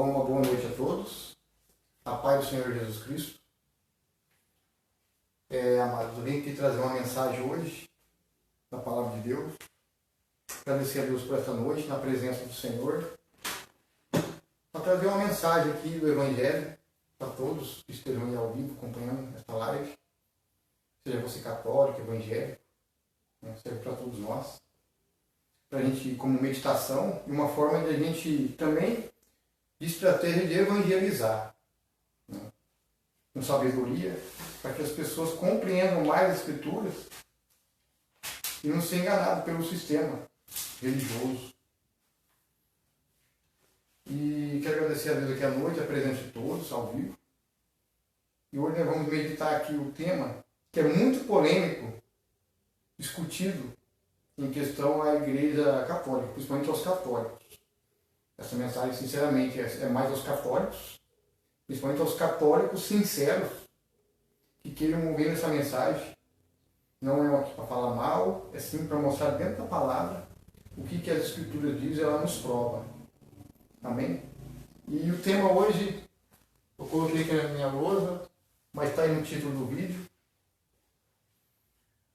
Bom, uma boa noite a todos. A paz do Senhor Jesus Cristo. Amados, eu vim aqui trazer uma mensagem hoje da Palavra de Deus. Agradecer a Deus por esta noite, na presença do Senhor. Para trazer uma mensagem aqui do Evangelho para todos que estejam aí ao vivo acompanhando esta live. Seja você católico, evangélico, serve para todos nós. Para a gente, como meditação, e uma forma de a gente também, de estratégia de evangelizar, com sabedoria, para que as pessoas compreendam mais as Escrituras e não sejam enganados pelo sistema religioso. E quero agradecer a Deus aqui à noite, a presença de todos, ao vivo. E hoje nós vamos meditar aqui o tema, que é muito polêmico, discutido em questão à Igreja Católica, principalmente aos católicos. Essa mensagem, sinceramente, é mais aos católicos, principalmente aos católicos sinceros, que queiram ouvir essa mensagem. Não é aqui para falar mal, é sim para mostrar dentro da palavra o que as Escrituras dizem, ela nos prova. Amém? E o tema hoje, eu coloquei aqui na minha lousa, mas está aí no título do vídeo.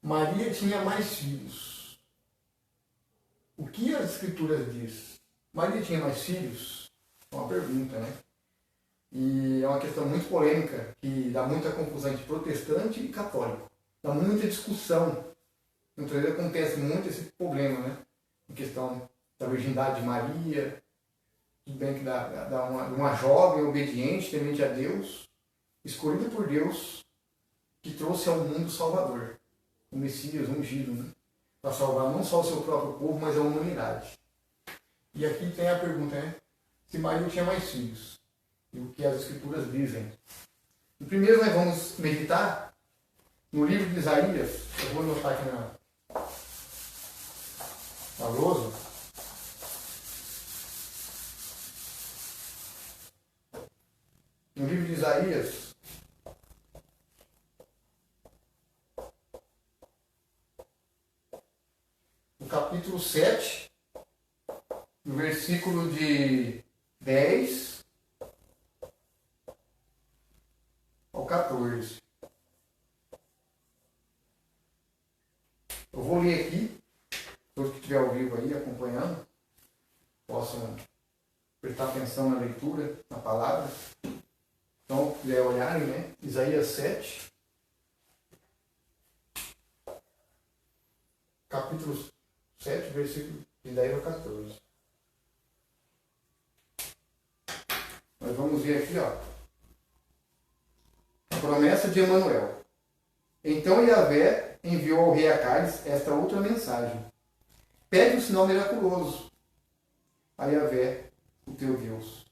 Maria tinha mais filhos. O que as Escrituras diz? Maria tinha mais filhos? É uma pergunta, né? E é uma questão muito polêmica, que dá muita confusão entre protestante e católico. Dá muita discussão. Muitas vezes acontece muito esse problema, né? Em questão da virgindade de Maria. Tudo bem que dá uma jovem obediente, temente a Deus, escolhida por Deus, que trouxe ao mundo o Salvador. O Messias ungido, né? Para salvar não só o seu próprio povo, mas a humanidade. E aqui tem a pergunta, né? Se Maria tinha mais filhos. E o que as Escrituras dizem. E primeiro nós vamos meditar no livro de Isaías. Eu vou anotar aqui na lousa. No livro de Isaías, no capítulo 7, no versículo de 10 ao 14. Eu vou ler aqui, todos que estiver ao vivo aí acompanhando, possam prestar atenção na leitura, na palavra. Então, se quiser olharem, né? Isaías 7, capítulo 7, versículo de 10 ao 14. Nós vamos ver aqui, ó, a promessa de Emanuel. Então Yahvé enviou ao rei Acais esta outra mensagem. Pede um sinal miraculoso a Yahvé, o teu Deus.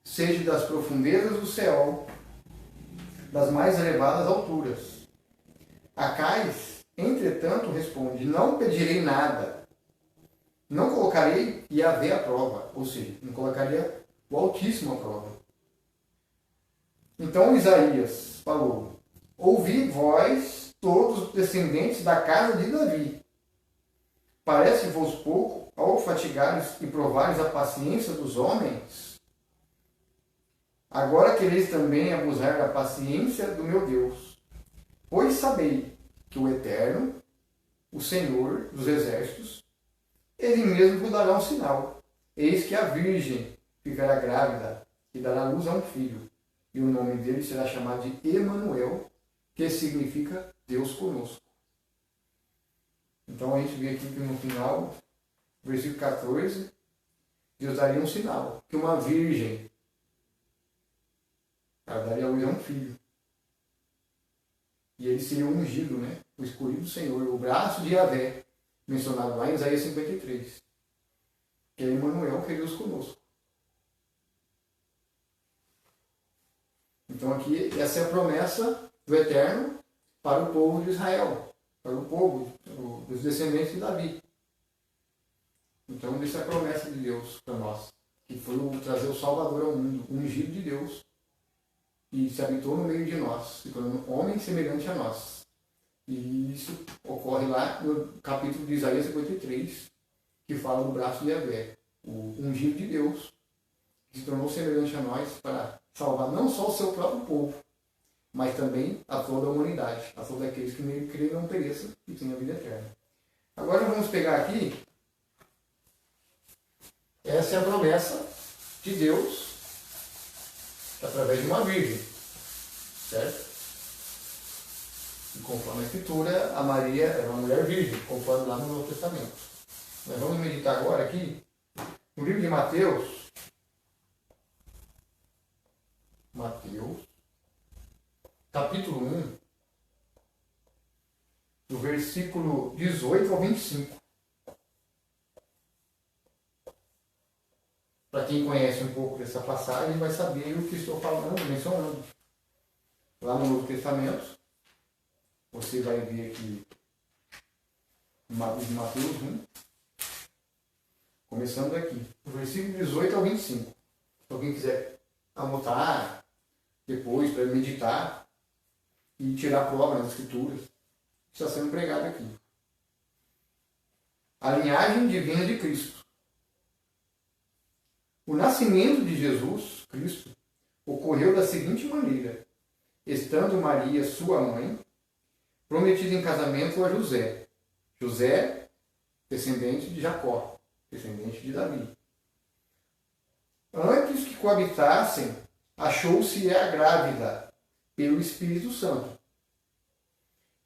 Seja das profundezas do céu, das mais elevadas alturas. Acais, entretanto, responde: não pedirei nada. Não colocarei Yahvé à prova. Ou seja, não colocaria o Altíssimo à prova. Então Isaías falou: ouvi vós, todos os descendentes da casa de Davi. Parece-vos pouco ao fatigares e provares a paciência dos homens? Agora quereis também abusar da paciência do meu Deus. Pois sabei que o Eterno, o Senhor dos Exércitos, Ele mesmo vos dará um sinal. Eis que a Virgem ficará grávida e dará luz a um filho. E o nome dele será chamado de Emanuel, que significa Deus conosco. Então a gente vê aqui que no final, versículo 14, Deus daria um sinal, que uma virgem, ela daria luz a um filho. E ele seria o ungido, né? O escolhido do Senhor, o braço de Yahvé, mencionado lá em Isaías 53. Que é Emanuel, que é Deus conosco. Então aqui, essa é a promessa do Eterno para o povo de Israel, para o povo dos descendentes de Davi. Então essa é a promessa de Deus para nós, que foi trazer o Salvador ao mundo, o ungido de Deus, e se habitou no meio de nós, se tornando homem semelhante a nós. E isso ocorre lá no capítulo de Isaías 53, que fala do braço de Yahvé, o ungido de Deus, se tornou semelhante a nós para salvar não só o seu próprio povo, mas também a toda a humanidade, a todos aqueles que nele creem não pereçam e tenham a vida eterna. Agora vamos pegar aqui, essa é a promessa de Deus, através de uma virgem, certo? E conforme a Escritura, a Maria era uma mulher virgem, conforme lá no Novo Testamento. Nós vamos meditar agora aqui, no livro de Mateus, capítulo 1, do versículo 18 ao 25. Para quem conhece um pouco dessa passagem, vai saber o que estou falando, mencionando. Lá no Novo Testamento, você vai ver aqui em Mateus 1, começando aqui, do versículo 18 ao 25. Se alguém quiser anotar depois para meditar e tirar prova nas Escrituras, está sendo pregado aqui. A linhagem divina de Cristo. O nascimento de Jesus, Cristo, ocorreu da seguinte maneira: estando Maria, sua mãe, prometida em casamento a José. José, descendente de Jacó, descendente de Davi. Antes que coabitassem, achou-se a grávida pelo Espírito Santo.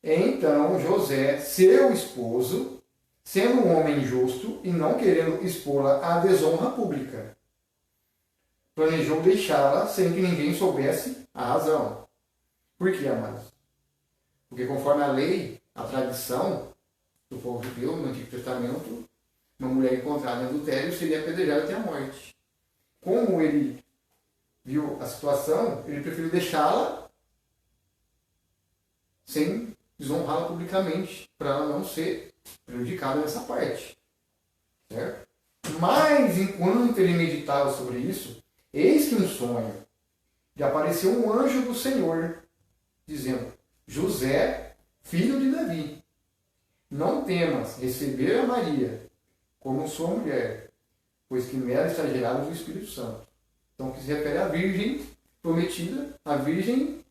Então José, seu esposo, sendo um homem justo e não querendo expô-la à desonra pública, planejou deixá-la sem que ninguém soubesse a razão. Por quê, amados? Porque conforme a lei, a tradição do povo judeu no Antigo Testamento, uma mulher encontrada em adultério seria apedrejada até a morte. Como ele viu a situação, ele preferiu deixá-la sem desonrá-la publicamente, para ela não ser prejudicada nessa parte. Certo? Mas, enquanto ele meditava sobre isso, eis que um sonho lhe apareceu um anjo do Senhor, dizendo: José, filho de Davi, não temas receber a Maria como sua mulher, pois que nela está gerado do Espírito Santo. Então, que se refere à virgem prometida, a virgem,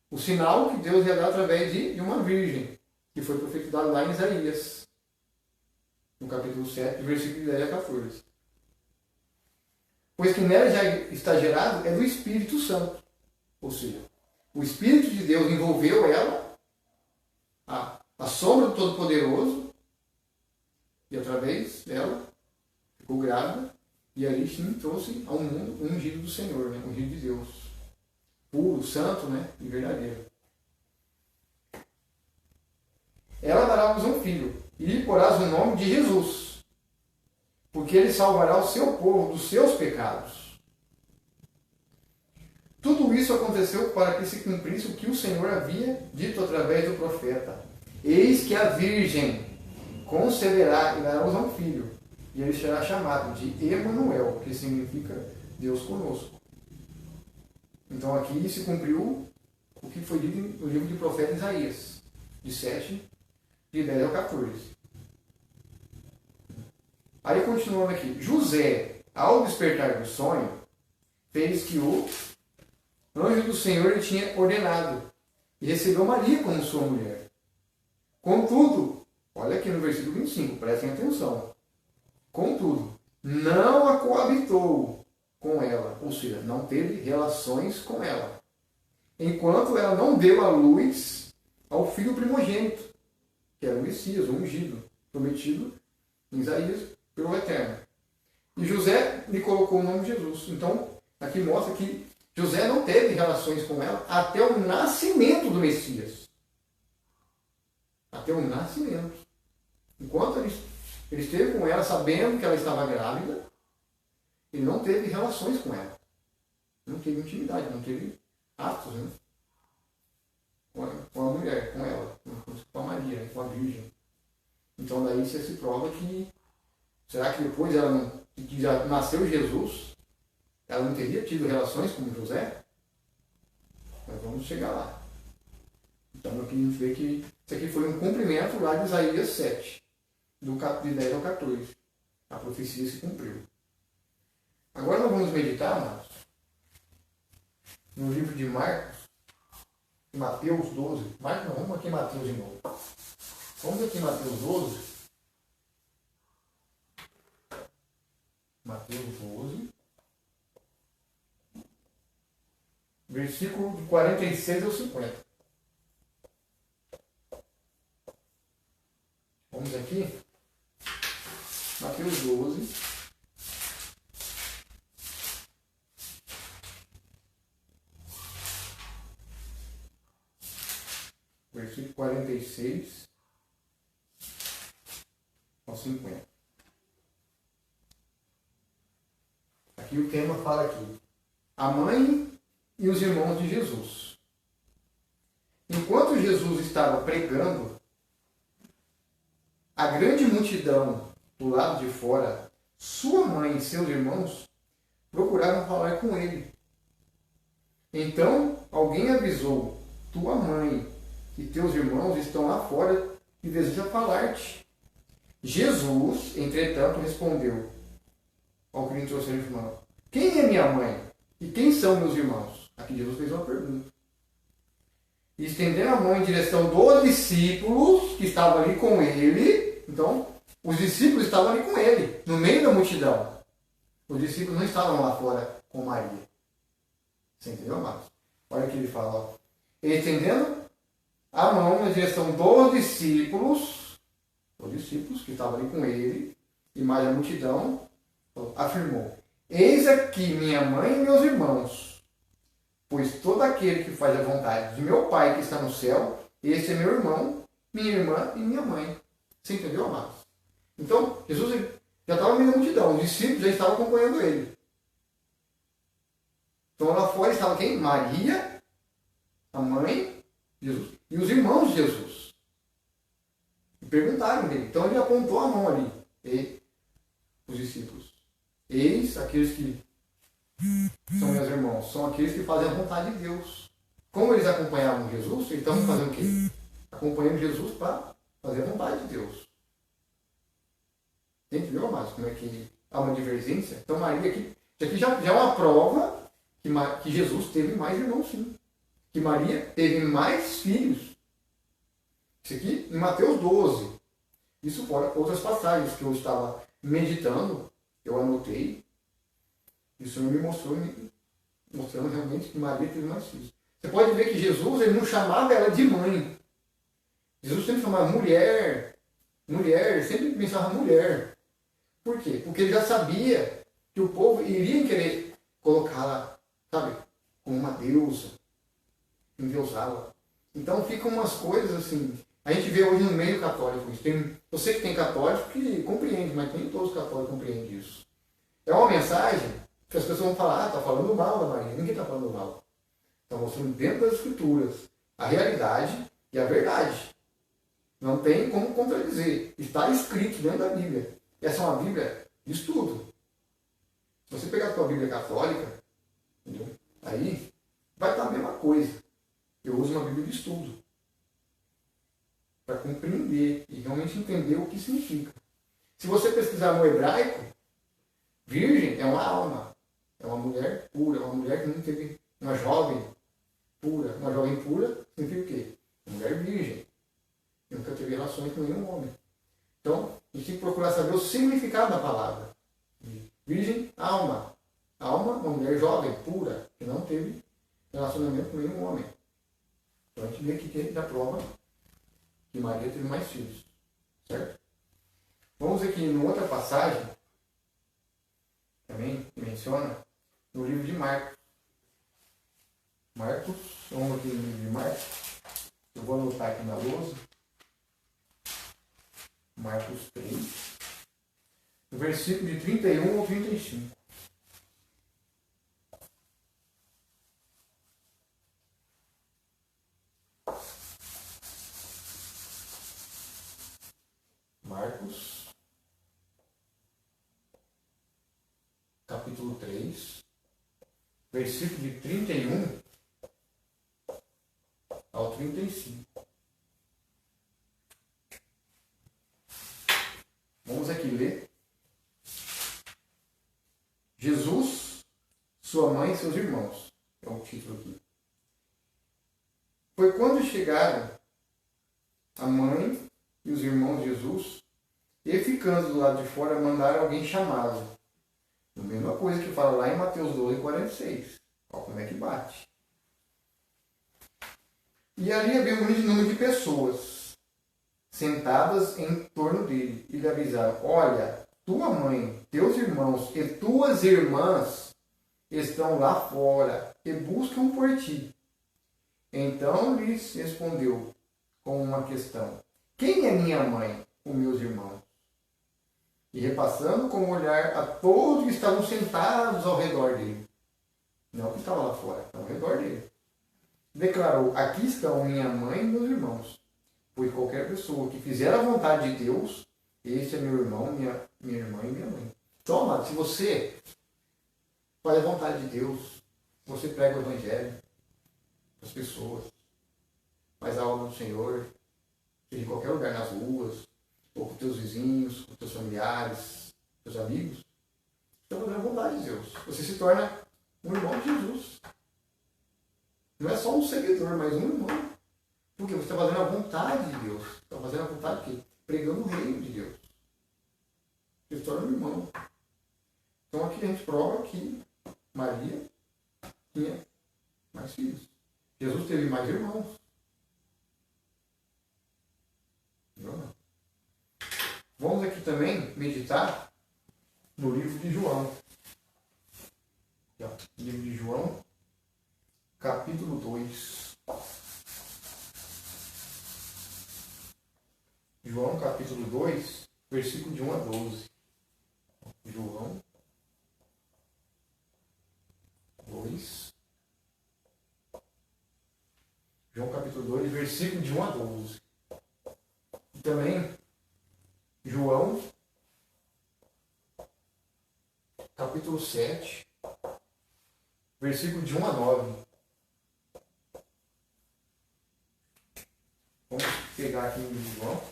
o sinal que Deus ia dar através de uma virgem, que foi profetizado lá em Isaías, no capítulo 7, versículo 10 a 14. Pois que nela já está gerado é do Espírito Santo. Ou seja, o Espírito de Deus envolveu ela, a sombra do Todo-Poderoso, e através dela ficou grávida, e ali sim trouxe ao mundo o ungido do Senhor, né? O ungido de Deus. Puro, santo, né? E verdadeiro. Ela dará-vos um filho, e lhe porás o nome de Jesus, porque ele salvará o seu povo dos seus pecados. Tudo isso aconteceu para que se cumprisse o que o Senhor havia dito através do profeta. Eis que a virgem conceberá e dará-vos um filho, e ele será chamado de Emanuel, que significa Deus conosco. Então aqui se cumpriu o que foi dito no livro do profeta Isaías, de 7, de 10 ao 14. Aí continuando aqui, José, ao despertar do sonho, fez que o anjo do Senhor lhe tinha ordenado, e recebeu Maria como sua mulher. Contudo, olha aqui no versículo 25, prestem atenção. Contudo, não a coabitou com ela, ou seja, não teve relações com ela, enquanto ela não deu à luz ao filho primogênito, que era o Messias, o ungido, prometido em Isaías pelo Eterno. E José lhe colocou o nome de Jesus. Então, aqui mostra que José não teve relações com ela até o nascimento do Messias. Até o nascimento. Enquanto ele esteve com ela, sabendo que ela estava grávida, ele não teve relações com ela. Não teve intimidade, não teve atos, né? Com a mulher, com ela, com a Maria, com a Virgem. Então daí você se prova que, será que depois ela não, que já nasceu Jesus, ela não teria tido relações com José? Nós vamos chegar lá. Então aqui a gente vê que isso aqui foi um cumprimento lá de Isaías 7, de 10 ao 14. A profecia se cumpriu. Agora nós vamos meditar, amados, no livro de Marcos, Mateus 12. Marcos não, vamos aqui em Mateus de novo. Vamos aqui em Mateus 12. Mateus 12. Versículo de 46 ao 50. Vamos aqui. Mateus 12. Versículo 46 ao 50. Aqui o tema fala aqui. A mãe e os irmãos de Jesus. Enquanto Jesus estava pregando, a grande multidão do lado de fora, sua mãe e seus irmãos, procuraram falar com ele. Então alguém avisou: tua mãe e teus irmãos estão lá fora e desejam falar-te. Jesus, entretanto, respondeu ao que lhe trouxe a irmã: quem é minha mãe e quem são meus irmãos? Aqui Jesus fez uma pergunta. E estendendo a mão em direção dos discípulos que estavam ali com ele. Então, os discípulos estavam ali com ele, no meio da multidão. Os discípulos não estavam lá fora com Maria. Você entendeu, amados? Olha o que ele fala. Ó. Estendendo a mão na direção dos discípulos que estavam ali com ele, e mais a multidão, afirmou: eis aqui minha mãe e meus irmãos, pois todo aquele que faz a vontade de meu Pai que está no céu, esse é meu irmão, minha irmã e minha mãe. Você entendeu, amados? Então, Jesus já estava no meio da multidão, os discípulos já estavam acompanhando ele. Então lá fora estava quem? Maria, a mãe de Jesus, e os irmãos de Jesus. E perguntaram dele. Então ele apontou a mão ali. E os discípulos. Eis aqueles que são meus irmãos. São aqueles que fazem a vontade de Deus. Como eles acompanhavam Jesus, eles estavam fazendo o quê? Acompanhando Jesus para fazer a vontade de Deus. Entendeu, amados? Como é que há uma divergência? Então Maria aqui. Isso aqui já é uma prova que Jesus teve mais irmãos, sim. Que Maria teve mais filhos. Isso aqui em Mateus 12. Isso fora outras passagens que eu estava meditando, eu anotei. E o Senhor me mostrou, mostrando realmente que Maria teve mais filhos. Você pode ver que Jesus ele não chamava ela de mãe. Jesus sempre chamava mulher, mulher, sempre pensava mulher. Por quê? Porque ele já sabia que o povo iria querer colocá-la, sabe, como uma deusa, endeusá-la. Então ficam umas coisas assim. A gente vê hoje no meio católico isso. Eu sei que tem católico que compreende, mas nem todos os católicos compreendem isso. É uma mensagem que as pessoas vão falar: está falando mal da Maria. Ninguém está falando mal. Está mostrando dentro das Escrituras a realidade e a verdade. Não tem como contradizer. Está escrito dentro da Bíblia. Essa é uma Bíblia de estudo. Se você pegar a sua Bíblia católica, entendeu? Aí vai estar a mesma coisa. Eu uso uma Bíblia de estudo para compreender e realmente entender o que significa. Se você pesquisar no hebraico, virgem é uma alma, é uma mulher pura, uma mulher que não teve, uma jovem pura. Uma jovem pura significa o quê? Uma mulher virgem, que nunca teve relações com nenhum homem. Então, a gente tem que procurar saber o significado da palavra. Virgem, alma. Alma, uma mulher jovem, pura, que não teve relacionamento com nenhum homem. Então a gente vê aqui que já prova que Maria teve mais filhos. Certo? Vamos aqui em outra passagem, também que menciona, no livro de Marcos. Marcos, vamos aqui no livro de Marcos. Eu vou anotar aqui na lousa. Marcos 3. No versículo de 31 ao 35. Marcos, capítulo 3, versículo de 31 ao 35. Vamos aqui ler. Jesus seus irmãos. É o título aqui. Foi quando chegaram a mãe e os irmãos de Jesus, e ficando do lado de fora, mandaram alguém chamá-lo. A mesma coisa que fala lá em Mateus 12, 46. Olha como é que bate. E ali havia um grande número de pessoas sentadas em torno dele. E lhe avisaram: olha, tua mãe, teus irmãos e tuas irmãs estão lá fora e buscam por ti. Então lhes respondeu com uma questão: quem é minha mãe, os meus irmãos? E repassando com o olhar a todos que estavam sentados ao redor dele. Não que estava lá fora, ao redor dele. Declarou: aqui estão minha mãe e meus irmãos. Pois qualquer pessoa que fizer a vontade de Deus, esse é meu irmão, minha irmã e minha mãe. Então, amado, se você faz a vontade de Deus, você prega o Evangelho para as pessoas, faz a obra do Senhor, seja em qualquer lugar, nas ruas, ou com teus vizinhos, com teus familiares, teus amigos, você está fazendo a vontade de Deus. Você se torna um irmão de Jesus. Não é só um seguidor, mas um irmão. Porque você está fazendo a vontade de Deus. Você está fazendo a vontade de quê? Pregando o reino de Deus. Você se torna um irmão. Então aqui a gente prova que Maria tinha mais filhos. Jesus teve mais irmãos. Não. Vamos aqui também meditar no livro de João. Livro de João, capítulo 2. João, capítulo 2, versículo de 1 a 12. João 2. João, capítulo 2, versículo de 1 a 12. E também, João, capítulo 7, versículo de 1 a 9. Vamos pegar aqui no João.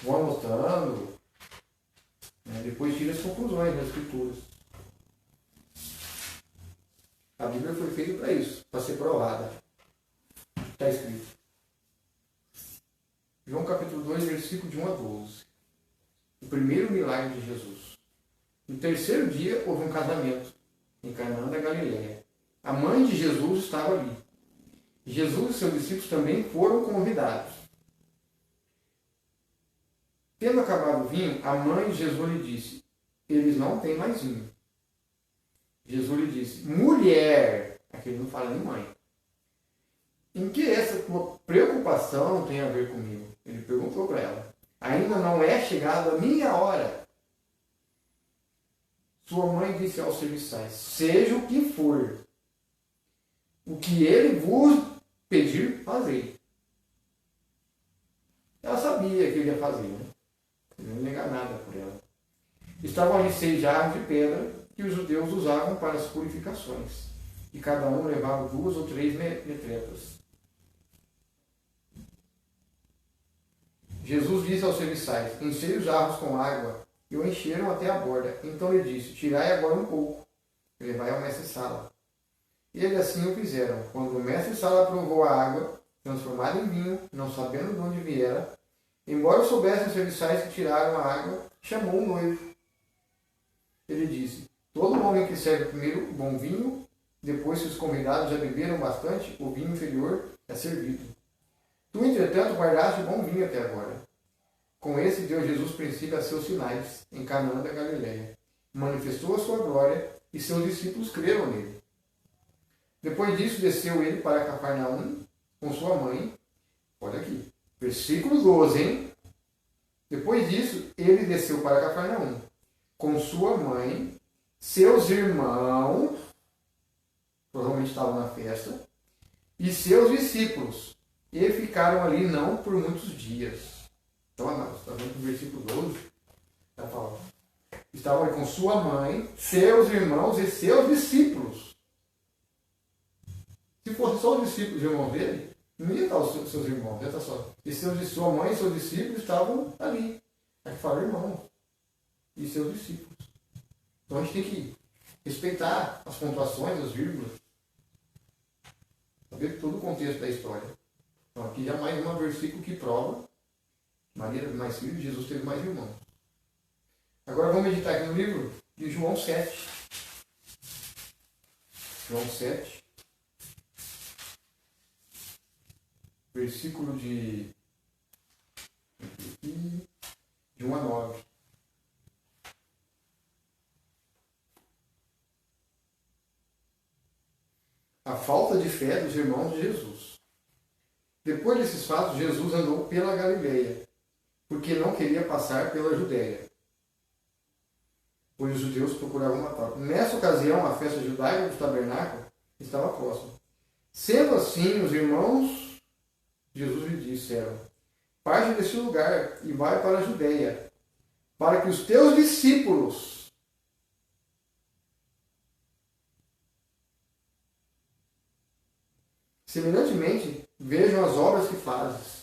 Vou anotando. Depois tira as conclusões das escrituras. A Bíblia foi feita para isso, para ser provada. Está escrito. João capítulo 2, versículo de 1 a 12. O primeiro milagre de Jesus. No terceiro dia houve um casamento em Canaã da Galileia. A mãe de Jesus estava ali. Jesus e seus discípulos também foram convidados. Tendo acabado o vinho, a mãe de Jesus lhe disse: eles não têm mais vinho. Jesus lhe disse: mulher, aqui ele não fala nem mãe, em que essa tua preocupação tem a ver comigo? Ele perguntou para ela: ainda não é chegada a minha hora. Sua mãe disse aos serviçais: seja o que for, o que ele vos pedir, fazei. Ela sabia que ele ia fazer, né? Ele não ia negar nada por ela. Estavam ali 6 jarros de pedra que os judeus usavam para as purificações, e cada um levava 2 ou 3 metretas. Jesus disse aos serviçais: enchei os jarros com água, e o encheram até a borda. Então ele disse: tirai agora um pouco, e levai ao mestre-sala. E eles assim o fizeram. Quando o mestre-sala provou a água, transformada em vinho, não sabendo de onde viera, embora soubessem os serviçais que tiraram a água, chamou o noivo. Ele disse: todo homem que serve primeiro o bom vinho, depois que os convidados já beberam bastante, o vinho inferior é servido. Tu, entretanto, guardaste o bom vinho até agora. Com esse deu Jesus princípio a seus sinais em Canaã da Galileia. Manifestou a sua glória e seus discípulos creram nele. Depois disso, desceu ele para Cafarnaum com sua mãe. Olha aqui, versículo 12, hein? Depois disso, ele desceu para Cafarnaum com sua mãe, seus irmãos, provavelmente estavam na festa, e seus discípulos. E ficaram ali não por muitos dias. Então, está vendo no versículo 12? Está falando. Estavam ali com sua mãe, seus irmãos e seus discípulos. Se fosse só os discípulos e irmãos dele, não ia estar os seus irmãos, ia estar só. E sua mãe e seus discípulos estavam ali. Aqui fala irmão. E seus discípulos. Então a gente tem que respeitar as pontuações, as vírgulas, saber todo o contexto da história. Então aqui já mais um versículo que prova que Maria teve mais filhos e Jesus teve mais irmãos. Agora vamos meditar aqui no livro de João 7. João 7, versículo de 1 a 9. A falta de fé dos irmãos de Jesus. Depois desses fatos, Jesus andou pela Galileia, porque não queria passar pela Judéia, pois os judeus procuravam matá-lo. Nessa ocasião, a festa judaica do tabernáculo estava próxima. Sendo assim, os irmãos de Jesus lhe disseram: parte desse lugar e vai para a Judéia, para que os teus discípulos semelhantemente vejam as obras que fazes.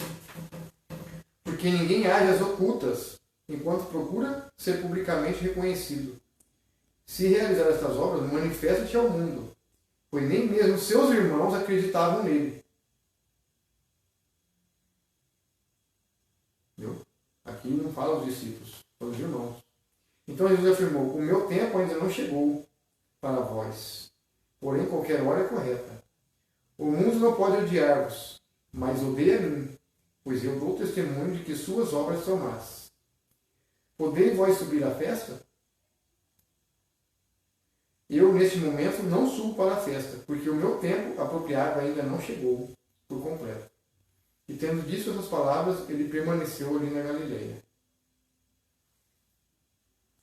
Porque ninguém age às ocultas, enquanto procura ser publicamente reconhecido. Se realizar estas obras, manifesta-te ao mundo, pois nem mesmo seus irmãos acreditavam nele. Viu? Aqui não fala os discípulos, são os irmãos. Então Jesus afirmou: o meu tempo ainda não chegou para vós, porém qualquer hora é correta. O mundo não pode odiar-vos, mas odeia a mim, pois eu dou testemunho de que suas obras são más. Podeis vós subir à festa? Eu, neste momento, não subo para a festa, porque o meu tempo apropriado ainda não chegou por completo. E tendo dito essas palavras, ele permaneceu ali na Galileia.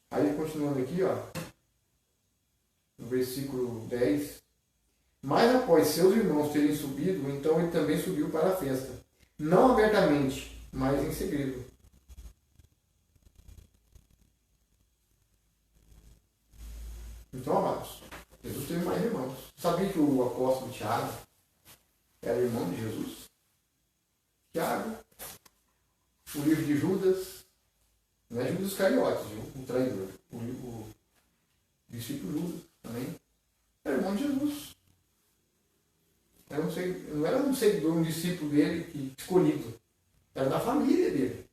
Aí, continuando aqui, ó, no versículo 10... Mas após seus irmãos terem subido, então ele também subiu para a festa. Não abertamente, mas em segredo. Então, amados, Jesus teve mais irmãos. Sabia que o apóstolo Tiago era irmão de Jesus? Tiago, o livro de Judas, não é Judas Iscariotes, o traidor. O discípulo Judas também era irmão de Jesus. Não era um seguidor, um discípulo dele escolhido. Era da família dele.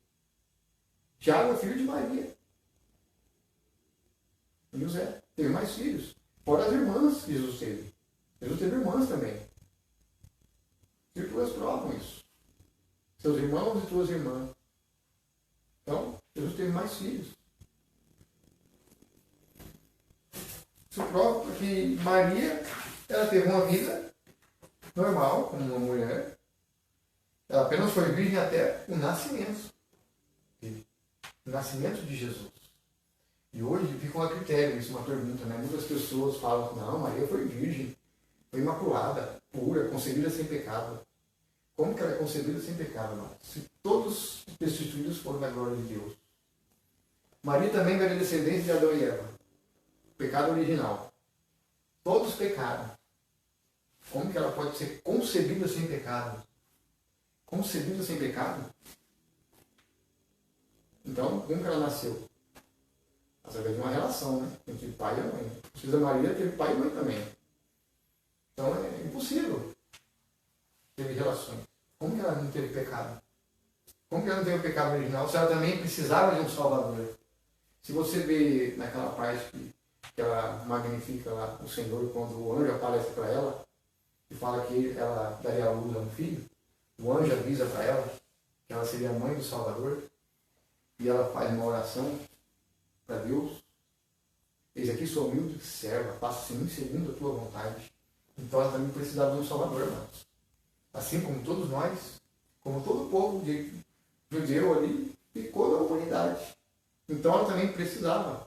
Tiago é filho de Maria. E José teve mais filhos. Fora as irmãs que Jesus teve. Jesus teve irmãs também. Escrituras provam isso. Seus irmãos e tuas irmãs. Então, Jesus teve mais filhos. Isso prova que Maria, ela teve uma vida normal, como uma mulher. Ela apenas foi virgem até o nascimento. O nascimento de Jesus. E hoje fica um critério, isso é uma pergunta, né? Muitas pessoas falam que não, Maria foi virgem, foi imaculada, pura, concebida sem pecado. Como que ela é concebida sem pecado, não? Se todos os destituídos foram da glória de Deus. Maria também era descendente de Adão e Eva. Pecado original. Todos pecaram. Como que ela pode ser concebida sem pecado? Concebida sem pecado? Então, como que ela nasceu? Através de uma relação, né? Entre pai e mãe. Precisa Maria teve pai e mãe também. Então é impossível. Teve relações. Como que ela não teve pecado? Como que ela não teve o pecado original? Se ela também precisava de um Salvador. Se você vê naquela parte que ela magnifica lá o Senhor, quando o anjo aparece para ela e fala que ela daria a luz a um filho, o anjo avisa para ela que ela seria a mãe do Salvador, e ela faz uma oração para Deus. Eis aqui sou humilde serva, faço em mim segundo a tua vontade. Então ela também precisava de um Salvador, irmãos. Assim como todos nós, como todo o povo judeu ali, ficou na humanidade. Então ela também precisava.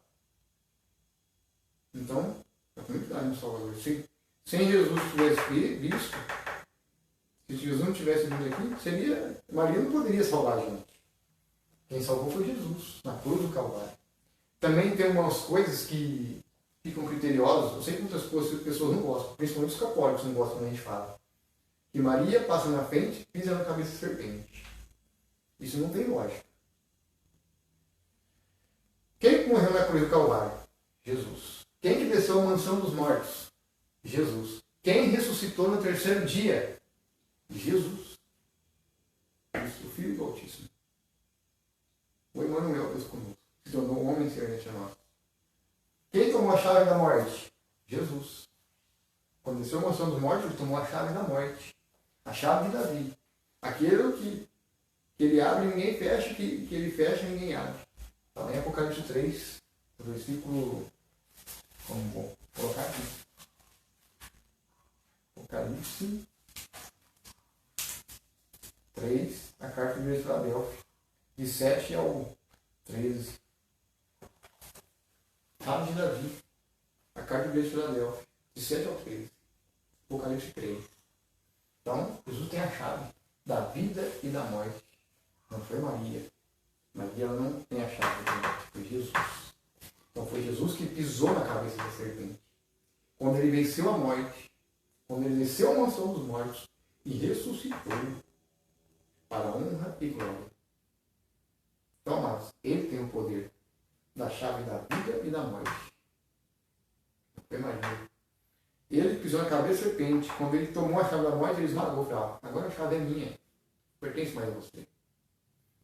Então, ela também precisava de um Salvador. Se Jesus tivesse visto, se Jesus não tivesse vindo aqui, Maria não poderia salvar a gente. Quem salvou foi Jesus, na cruz do Calvário. Também tem umas coisas que ficam criteriosas. Eu sei que muitas coisas as pessoas não gostam, principalmente os católicos não gostam quando a gente fala. Que Maria passa na frente e pisa na cabeça da serpente. Isso não tem lógica. Quem morreu na cruz do Calvário? Jesus. Quem que desceu à mansão dos mortos? Jesus. Quem ressuscitou no terceiro dia? Jesus. Cristo, o Filho do Altíssimo. O Emmanuel, Deus conosco. Se tornou homem semelhante a nós. Quem tomou a chave da morte? Jesus. Quando desceu a mansão dos mortos, ele tomou a chave da morte. A chave de Davi. Aquele que ele abre e ninguém fecha, que ele fecha e ninguém abre. Está lá em Apocalipse 3, versículo. Vamos colocar aqui. Apocalipse 3, a carta de Filadélfia, de 7 ao 13. Chave de Davi, a carta de Filadélfia, de 7 ao 13. Apocalipse 3. Então, Jesus tem a chave da vida e da morte. Não foi Maria. Maria ela não tem a chave da morte, foi Jesus. Então foi Jesus que pisou na cabeça da serpente. Quando ele venceu a morte, quando ele desceu a mansão dos mortos e ressuscitou para a honra e glória. Então, amados, ele tem o poder da chave da vida e da morte. Não foi Maria. Ele pisou na cabeça da serpente. Quando ele tomou a chave da morte, ele esmagou. Falou, agora a chave é minha. Não pertence mais a você.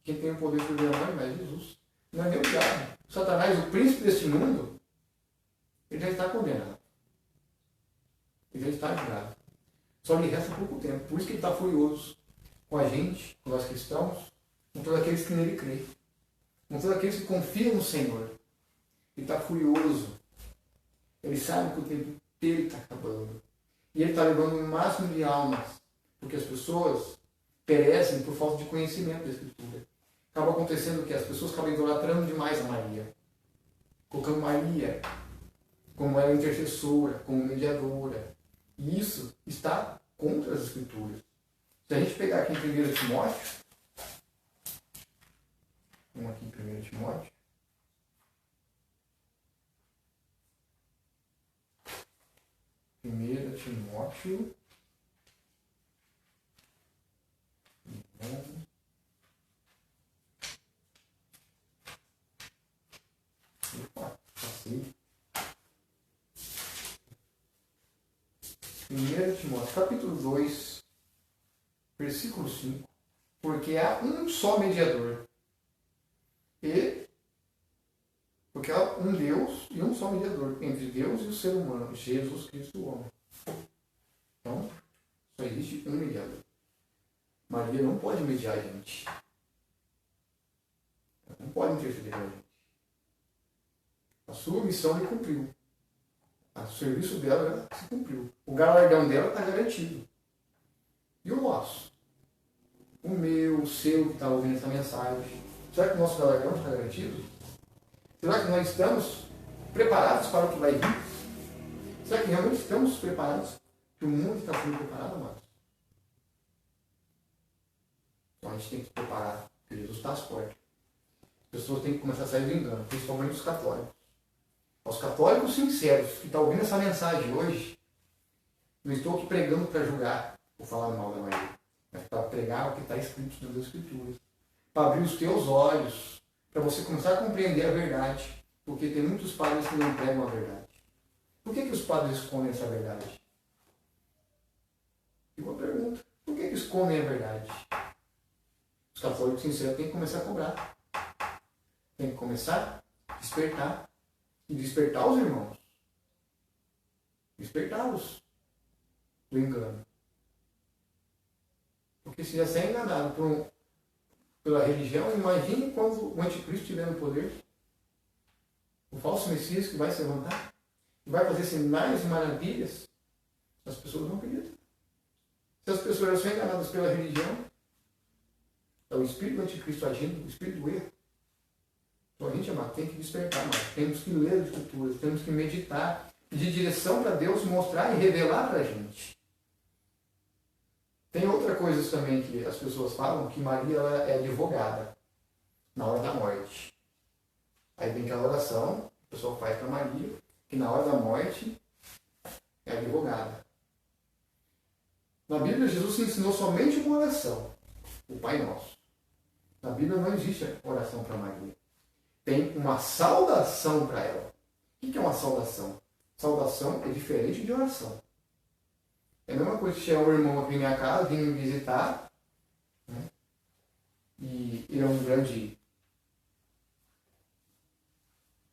Quem tem o poder sobre a morte é Jesus. Não é nem o diabo. Satanás, o príncipe deste mundo, ele já está condenado. Ele já está julgado. Só lhe resta pouco tempo. Por isso que ele está furioso com a gente, com nós cristãos, com todos aqueles que nele creem, com todos aqueles que confiam no Senhor. Ele está furioso. Ele sabe que o tempo dele está acabando. E ele está levando o máximo de almas, porque as pessoas perecem por falta de conhecimento da Escritura. Acaba acontecendo que as pessoas acabam idolatrando demais a Maria, colocando Maria como ela intercessora, como mediadora. E isso está contra as Escrituras. Se a gente pegar aqui em 1 Timóteo, vamos aqui em 1 Timóteo, Opa, passei. 1 Timóteo, capítulo 2, versículo 5. Porque há um só mediador. Porque há um Deus e um só mediador entre Deus e o ser humano, Jesus Cristo, o homem. Então, só existe um mediador. Maria não pode mediar a gente. Ela não pode interceder a gente. A sua missão ele cumpriu. O serviço dela se cumpriu. O galardão dela está garantido. E o nosso? O meu, o seu que está ouvindo essa mensagem. Será que o nosso galardão está garantido? Será que nós estamos preparados para o que vai vir? Será que realmente estamos preparados? Que o mundo está sendo preparado, amados? Então a gente tem que se preparar, porque Jesus está às portas. As pessoas têm que começar a sair do engano, principalmente os católicos. Aos católicos sinceros que estão ouvindo essa mensagem hoje, não estou aqui pregando para julgar ou falar mal da Maria, mas para pregar o que está escrito nas Escrituras. Para abrir os teus olhos, para você começar a compreender a verdade. Porque tem muitos padres que não pregam a verdade. Por que os padres escondem essa verdade? Fica uma pergunta. Por que escondem a verdade? Os católicos sinceros têm que começar a cobrar. Tem que começar a despertar. E despertar os irmãos. Despertá-los do engano. Porque se já se é enganado pela religião, imagine quando o anticristo estiver no poder. O falso Messias que vai se levantar. Que vai fazer sinais e maravilhas. As pessoas não acreditam. Se as pessoas são enganadas pela religião, é o espírito do anticristo agindo, o espírito do erro. Então a gente, amado, tem que despertar, mas temos que ler as Escrituras, temos que meditar, pedir direção para Deus mostrar e revelar para a gente. Tem outra coisa também que as pessoas falam, que Maria ela é advogada na hora da morte. Aí vem aquela oração, que o pessoal faz para Maria, que na hora da morte é advogada. Na Bíblia, Jesus ensinou somente uma oração, o Pai Nosso. Na Bíblia não existe oração para Maria. Tem uma saudação para ela. O que é uma saudação? Saudação é diferente de oração. É a mesma coisa que chegar um irmão aqui na minha casa, vir me visitar, né? E ele é um grande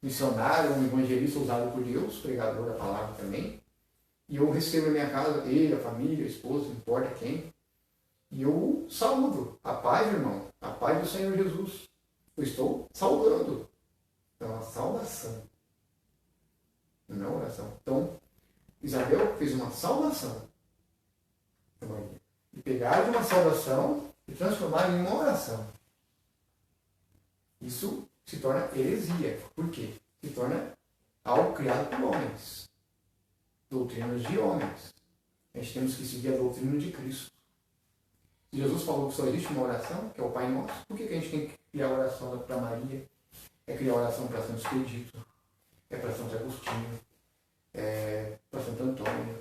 missionário, um evangelista usado por Deus, pregador da palavra também. E eu recebo na minha casa, ele, a família, a esposa, não importa quem. E eu saúdo. A paz, irmão. A paz do Senhor Jesus. Eu estou saudando. Então, a saudação. Não oração. Então, Isabel fez uma saudação. E pegar de uma saudação e transformar em uma oração. Isso se torna heresia. Por quê? Se torna algo criado por homens. Doutrinas de homens. A gente temos que seguir a doutrina de Cristo. Jesus falou que só existe uma oração, que é o Pai Nosso. Por que a gente tem que criar oração para Maria? É criar oração para Santo Expedito, é para Santo Agostinho, é para Santo Antônio.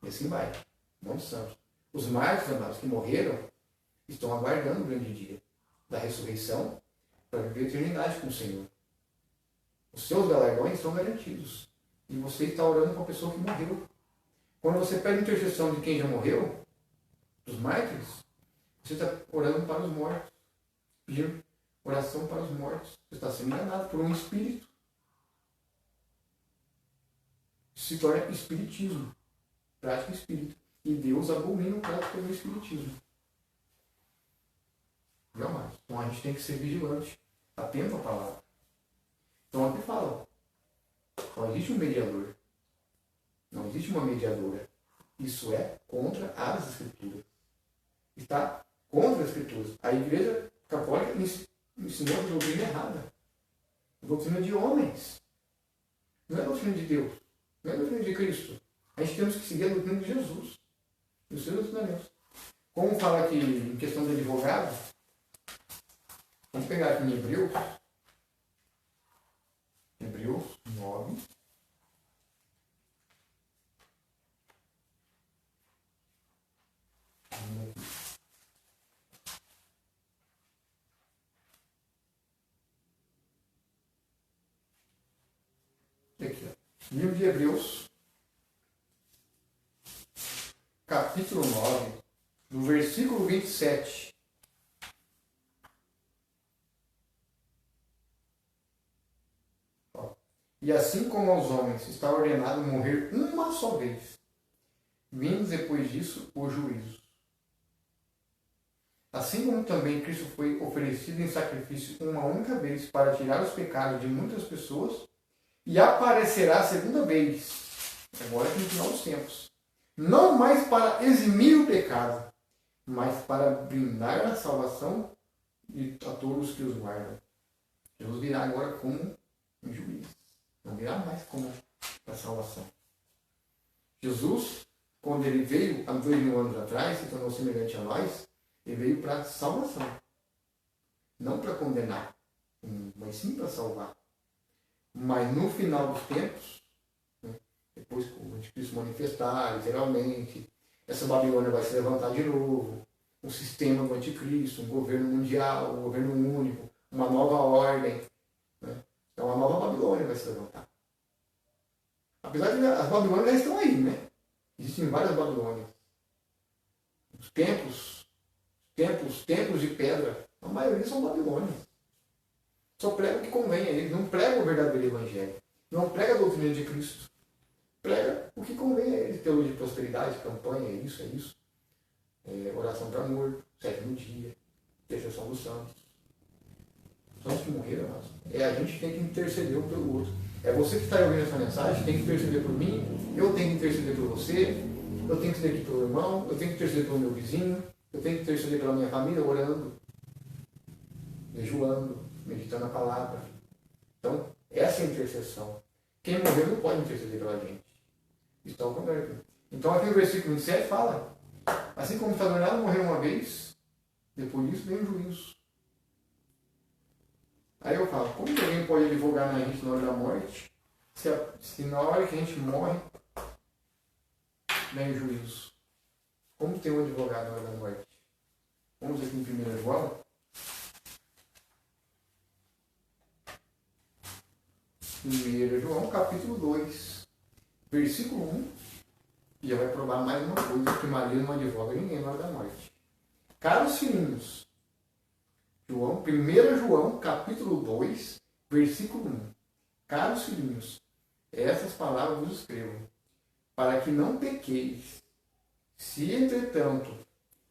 E assim vai. Muitos santos. Os mártires, amados, que morreram, estão aguardando o grande dia da ressurreição para viver a eternidade com o Senhor. Os seus galardões estão garantidos. E você está orando para a pessoa que morreu. Quando você pede intercessão de quem já morreu, dos mártires, você está orando para os mortos. Pedindo oração para os mortos. Você está sendo enganado por um espírito. Isso se torna espiritismo. Prática espírita. E Deus abomina o prática do espiritismo. Viu, amados? Então a gente tem que ser vigilante. Atento à palavra. Então aqui fala. Não existe um mediador. Não existe uma mediadora. Isso é contra as Escrituras. Está contra as Escrituras. A Igreja Católica ensinou a doutrina errada. A doutrina de homens. Não é a doutrina de Deus. Não é a doutrina de Cristo. A gente temos que seguir a doutrina de Jesus. E os seus ensinamentos. Como fala aqui em questão de advogado, vamos pegar aqui em Hebreus. Hebreus 9. Aqui, ó. Livro de Hebreus, capítulo 9, no versículo 27. Ó. E assim como aos homens está ordenado morrer uma só vez, vindo depois disso o juízo. Assim como também Cristo foi oferecido em sacrifício uma única vez para tirar os pecados de muitas pessoas, e aparecerá a segunda vez, agora no final dos tempos, não mais para eximir o pecado, mas para brindar a salvação a todos que os guardam. Jesus virá agora como um juiz, não virá mais como a salvação. Jesus, quando ele veio há 2000 anos atrás, se tornou semelhante a nós, ele veio para salvação, não para condenar, mas sim para salvar. Mas no final dos tempos, né, depois que o anticristo manifestar, literalmente, essa Babilônia vai se levantar de novo, um sistema do anticristo, um governo mundial, um governo único, uma nova ordem. Né? Então uma nova Babilônia vai se levantar. Apesar de as Babilônias já estão aí, né? Existem várias Babilônias. Os templos de pedra, a maioria são Babilônias. Só prega o que convém a eles, não prega o verdadeiro evangelho. Não prega a doutrina de Cristo. Prega o que convém a eles. Teologia de prosperidade, campanha, é isso. Oração para morto, sétimo dia, intercessão dos santos. Os santos que morreram, mas a gente tem que interceder um pelo outro. É você que está ouvindo essa mensagem, tem que interceder por mim, eu tenho que interceder por você, eu tenho que interceder pelo irmão, eu tenho que interceder pelo meu vizinho, eu tenho que interceder pela minha família, orando, jejuando, meditando a palavra. Então, essa é a intercessão. Quem morreu não pode interceder pela gente. Está ao contrário. Então, aqui no versículo 27 fala: assim como está ordenado morrer uma vez, depois disso vem o juízo. Aí eu falo: como que alguém pode advogar na gente na hora da morte, se na hora que a gente morre, vem o juízo? Como tem um advogado na hora da morte? Vamos aqui em 1 João. 1 João, capítulo 2, versículo 1, e já vai provar mais uma coisa, que Maria não advoga ninguém na hora da morte. Caros filhinhos, 1 João, capítulo 2, versículo 1. Caros filhinhos, essas palavras vos escrevo, para que não pequeis. Se, entretanto,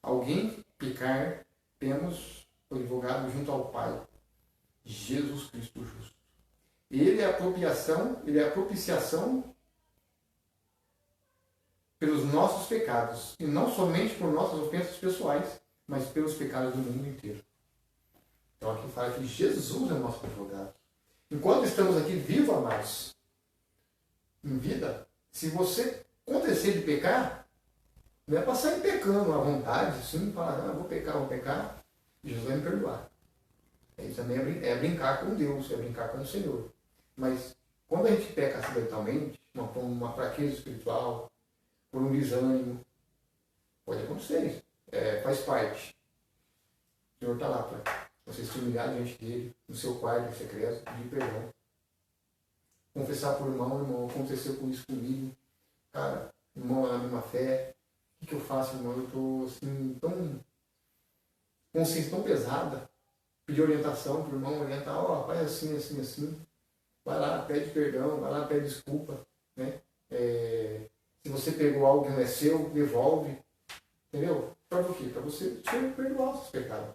alguém pecar, temos o advogado junto ao Pai, Jesus Cristo justo. Ele é a propiciação pelos nossos pecados, e não somente por nossas ofensas pessoais, mas pelos pecados do mundo inteiro. Então aqui fala que Jesus é o nosso advogado. Enquanto estamos aqui vivos, amados, em vida, se você acontecer de pecar, não é para sair pecando à vontade, sim, falar, vou pecar, e Jesus vai me perdoar. Isso também é brincar com Deus, é brincar com o Senhor. Mas quando a gente peca acidentalmente, por uma fraqueza espiritual, por um desânimo, pode acontecer isso. Faz parte. O Senhor está lá para você se humilhar diante dele, no seu quarto secreto, pedir perdão. Confessar por irmão, aconteceu com isso comigo. Cara, irmão, é na mesma fé. O que eu faço, irmão? Eu estou assim, consciência tão pesada. Pedir orientação para o irmão, orientar, faz assim, assim, assim. Vai lá, pede perdão, vai lá, pede desculpa. Né? Se você pegou algo que não é seu, devolve. Entendeu? Para o quê? Para você perdoar os seus pecados.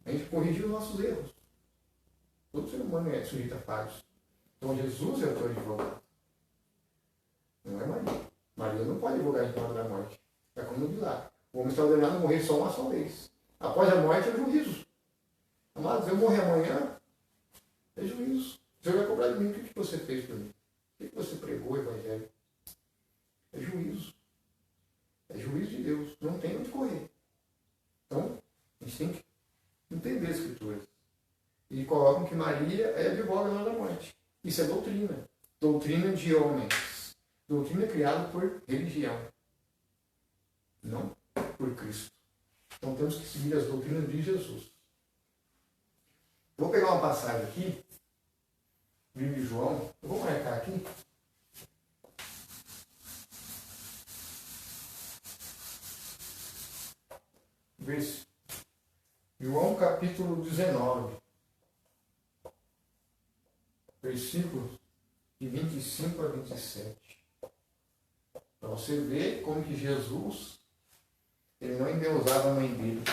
A gente corrigir os nossos erros. Todo ser humano é sujeito a falhas. Então Jesus é o teu advogado. Não é Maria. Maria não pode advogar em conta da morte. É como diz lá. O homem está ordenado a morrer só uma só vez. Após a morte é juízo. Amados, eu morrer amanhã, é juízo. O Senhor vai cobrar de mim o que você fez por mim. O que você pregou o Evangelho. É juízo. É juízo de Deus. Não tem onde correr. Então, a gente tem que entender as Escrituras. E colocam que Maria é advogada na hora da morte. Isso é doutrina. Doutrina de homens. Doutrina criada por religião. Não por Cristo. Então temos que seguir as doutrinas de Jesus. Vou pegar uma passagem aqui. Livro de João. Eu vou marcar aqui. João capítulo 19. Versículos de 25 a 27. Para você ver como que Jesus, ele não endeusava a mãe dele.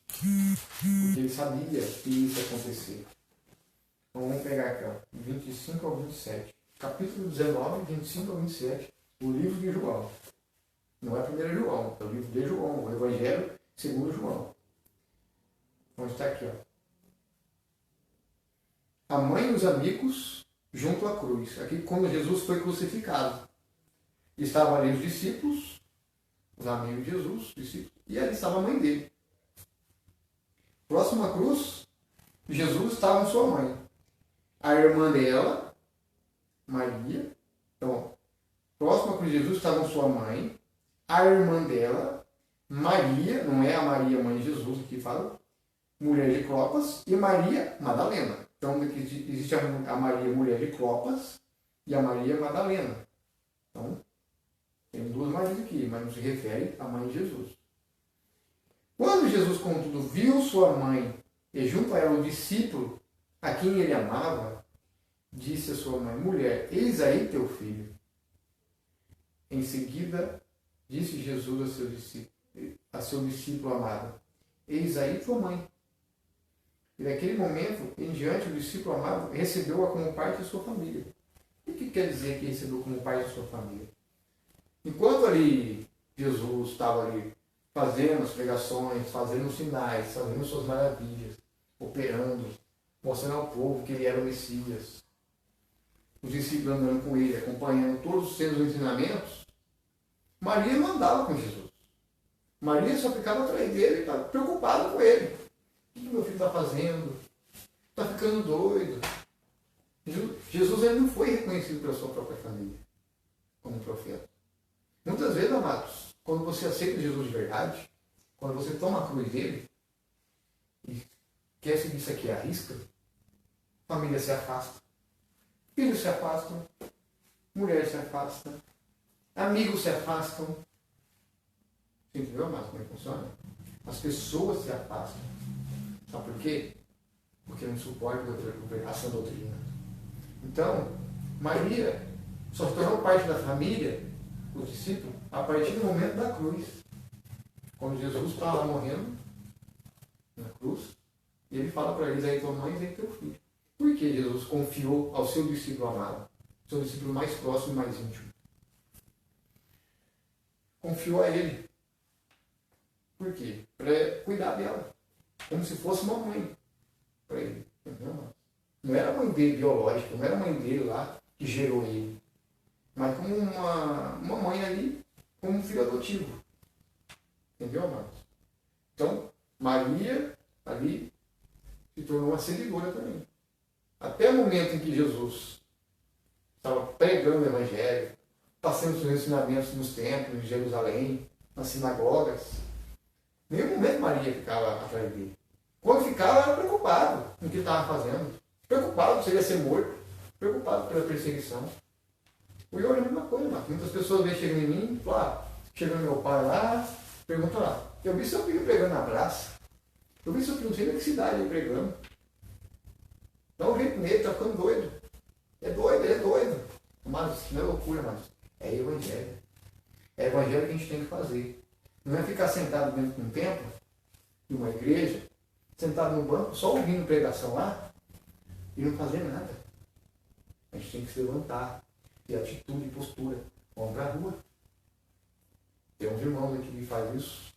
Porque ele sabia que isso ia acontecer. Então vamos pegar aqui, ó, 25 ao 27. Capítulo 19, 25 ao 27. O livro de João. Não é 1 João, é o livro de João, o Evangelho segundo João. Onde está aqui, ó. A mãe e os amigos junto à cruz. Aqui quando Jesus foi crucificado. Estavam ali os discípulos, os amigos de Jesus, discípulos, e ali estava a mãe dele. Próximo à cruz, Jesus estava com sua mãe. A irmã dela, Maria. Então, próximo à cruz de Jesus estava com sua mãe. A irmã dela, Maria, não é a Maria, mãe de Jesus, aqui fala, mulher de Clopas, e Maria Madalena. Então, existe a Maria, mulher de Clopas, e a Maria Madalena. Então, tem duas Marias aqui, mas não se refere à mãe de Jesus. Quando Jesus, contudo, viu sua mãe e junto a ela o discípulo a quem ele amava, disse a sua mãe, mulher, eis aí teu filho. Em seguida, disse Jesus a seu discípulo amado, eis aí tua mãe. E naquele momento, em diante, o discípulo amado recebeu-a como parte de sua família. O que quer dizer que recebeu como parte de sua família? Enquanto ali Jesus estava ali fazendo as pregações, fazendo os sinais, fazendo suas maravilhas, operando, mostrando ao povo que ele era o Messias, os discípulos andando com ele, acompanhando todos os seus ensinamentos, Maria não andava com Jesus. Maria só ficava atrás dele, estava preocupada com ele. O que meu filho está fazendo? Está ficando doido. Jesus ainda não foi reconhecido pela sua própria família como profeta. Muitas vezes, amados, quando você aceita Jesus de verdade, quando você toma a cruz dele e quer seguir isso aqui à risca, família se afasta, filhos se afastam, mulher se afasta, amigos se afastam. Você entendeu mais como é que funciona? As pessoas se afastam. Sabe por quê? Porque não suportam a sã doutrina. Então, Maria só se tornou parte da família, o discípulo, a partir do momento da cruz. Quando Jesus estava lá morrendo, na cruz, e ele fala para eles, aí tua mãe e aí teu filho. Por que Jesus confiou ao seu discípulo amado, seu discípulo mais próximo e mais íntimo? Confiou a ele. Por quê? Para cuidar dela. Como se fosse uma mãe para ele. Não era a mãe dele biológica, não era a mãe dele lá que gerou ele. Mas como uma mãe ali, como um filho adotivo. Entendeu, amados? Então, Maria ali se tornou uma seguidora também. Até o momento em que Jesus estava pregando o Evangelho, passando seus ensinamentos nos templos, em Jerusalém, nas sinagogas, em nenhum momento Maria ficava atrás dele. Quando ficava, era preocupado com o que estava fazendo. Preocupado se ele ia ser morto. Preocupado pela perseguição. O Ior é a mesma coisa, mas muitas pessoas vêm chegando em mim, lá, chegando meu pai lá, perguntam lá, eu vi seu filho pregando na praça. Eu vi seu filho, não sei em que cidade ele pregando. Dá um jeito nele, tá ficando doido. É doido, ele é doido. Mas isso não é loucura, mas é evangelho. É evangelho que a gente tem que fazer. Não é ficar sentado dentro de um templo, de uma igreja, sentado no banco, só ouvindo pregação lá, e não fazer nada. A gente tem que se levantar, ter atitude e postura. Vamos para a rua. Tem uns irmãos aqui que fazem isso.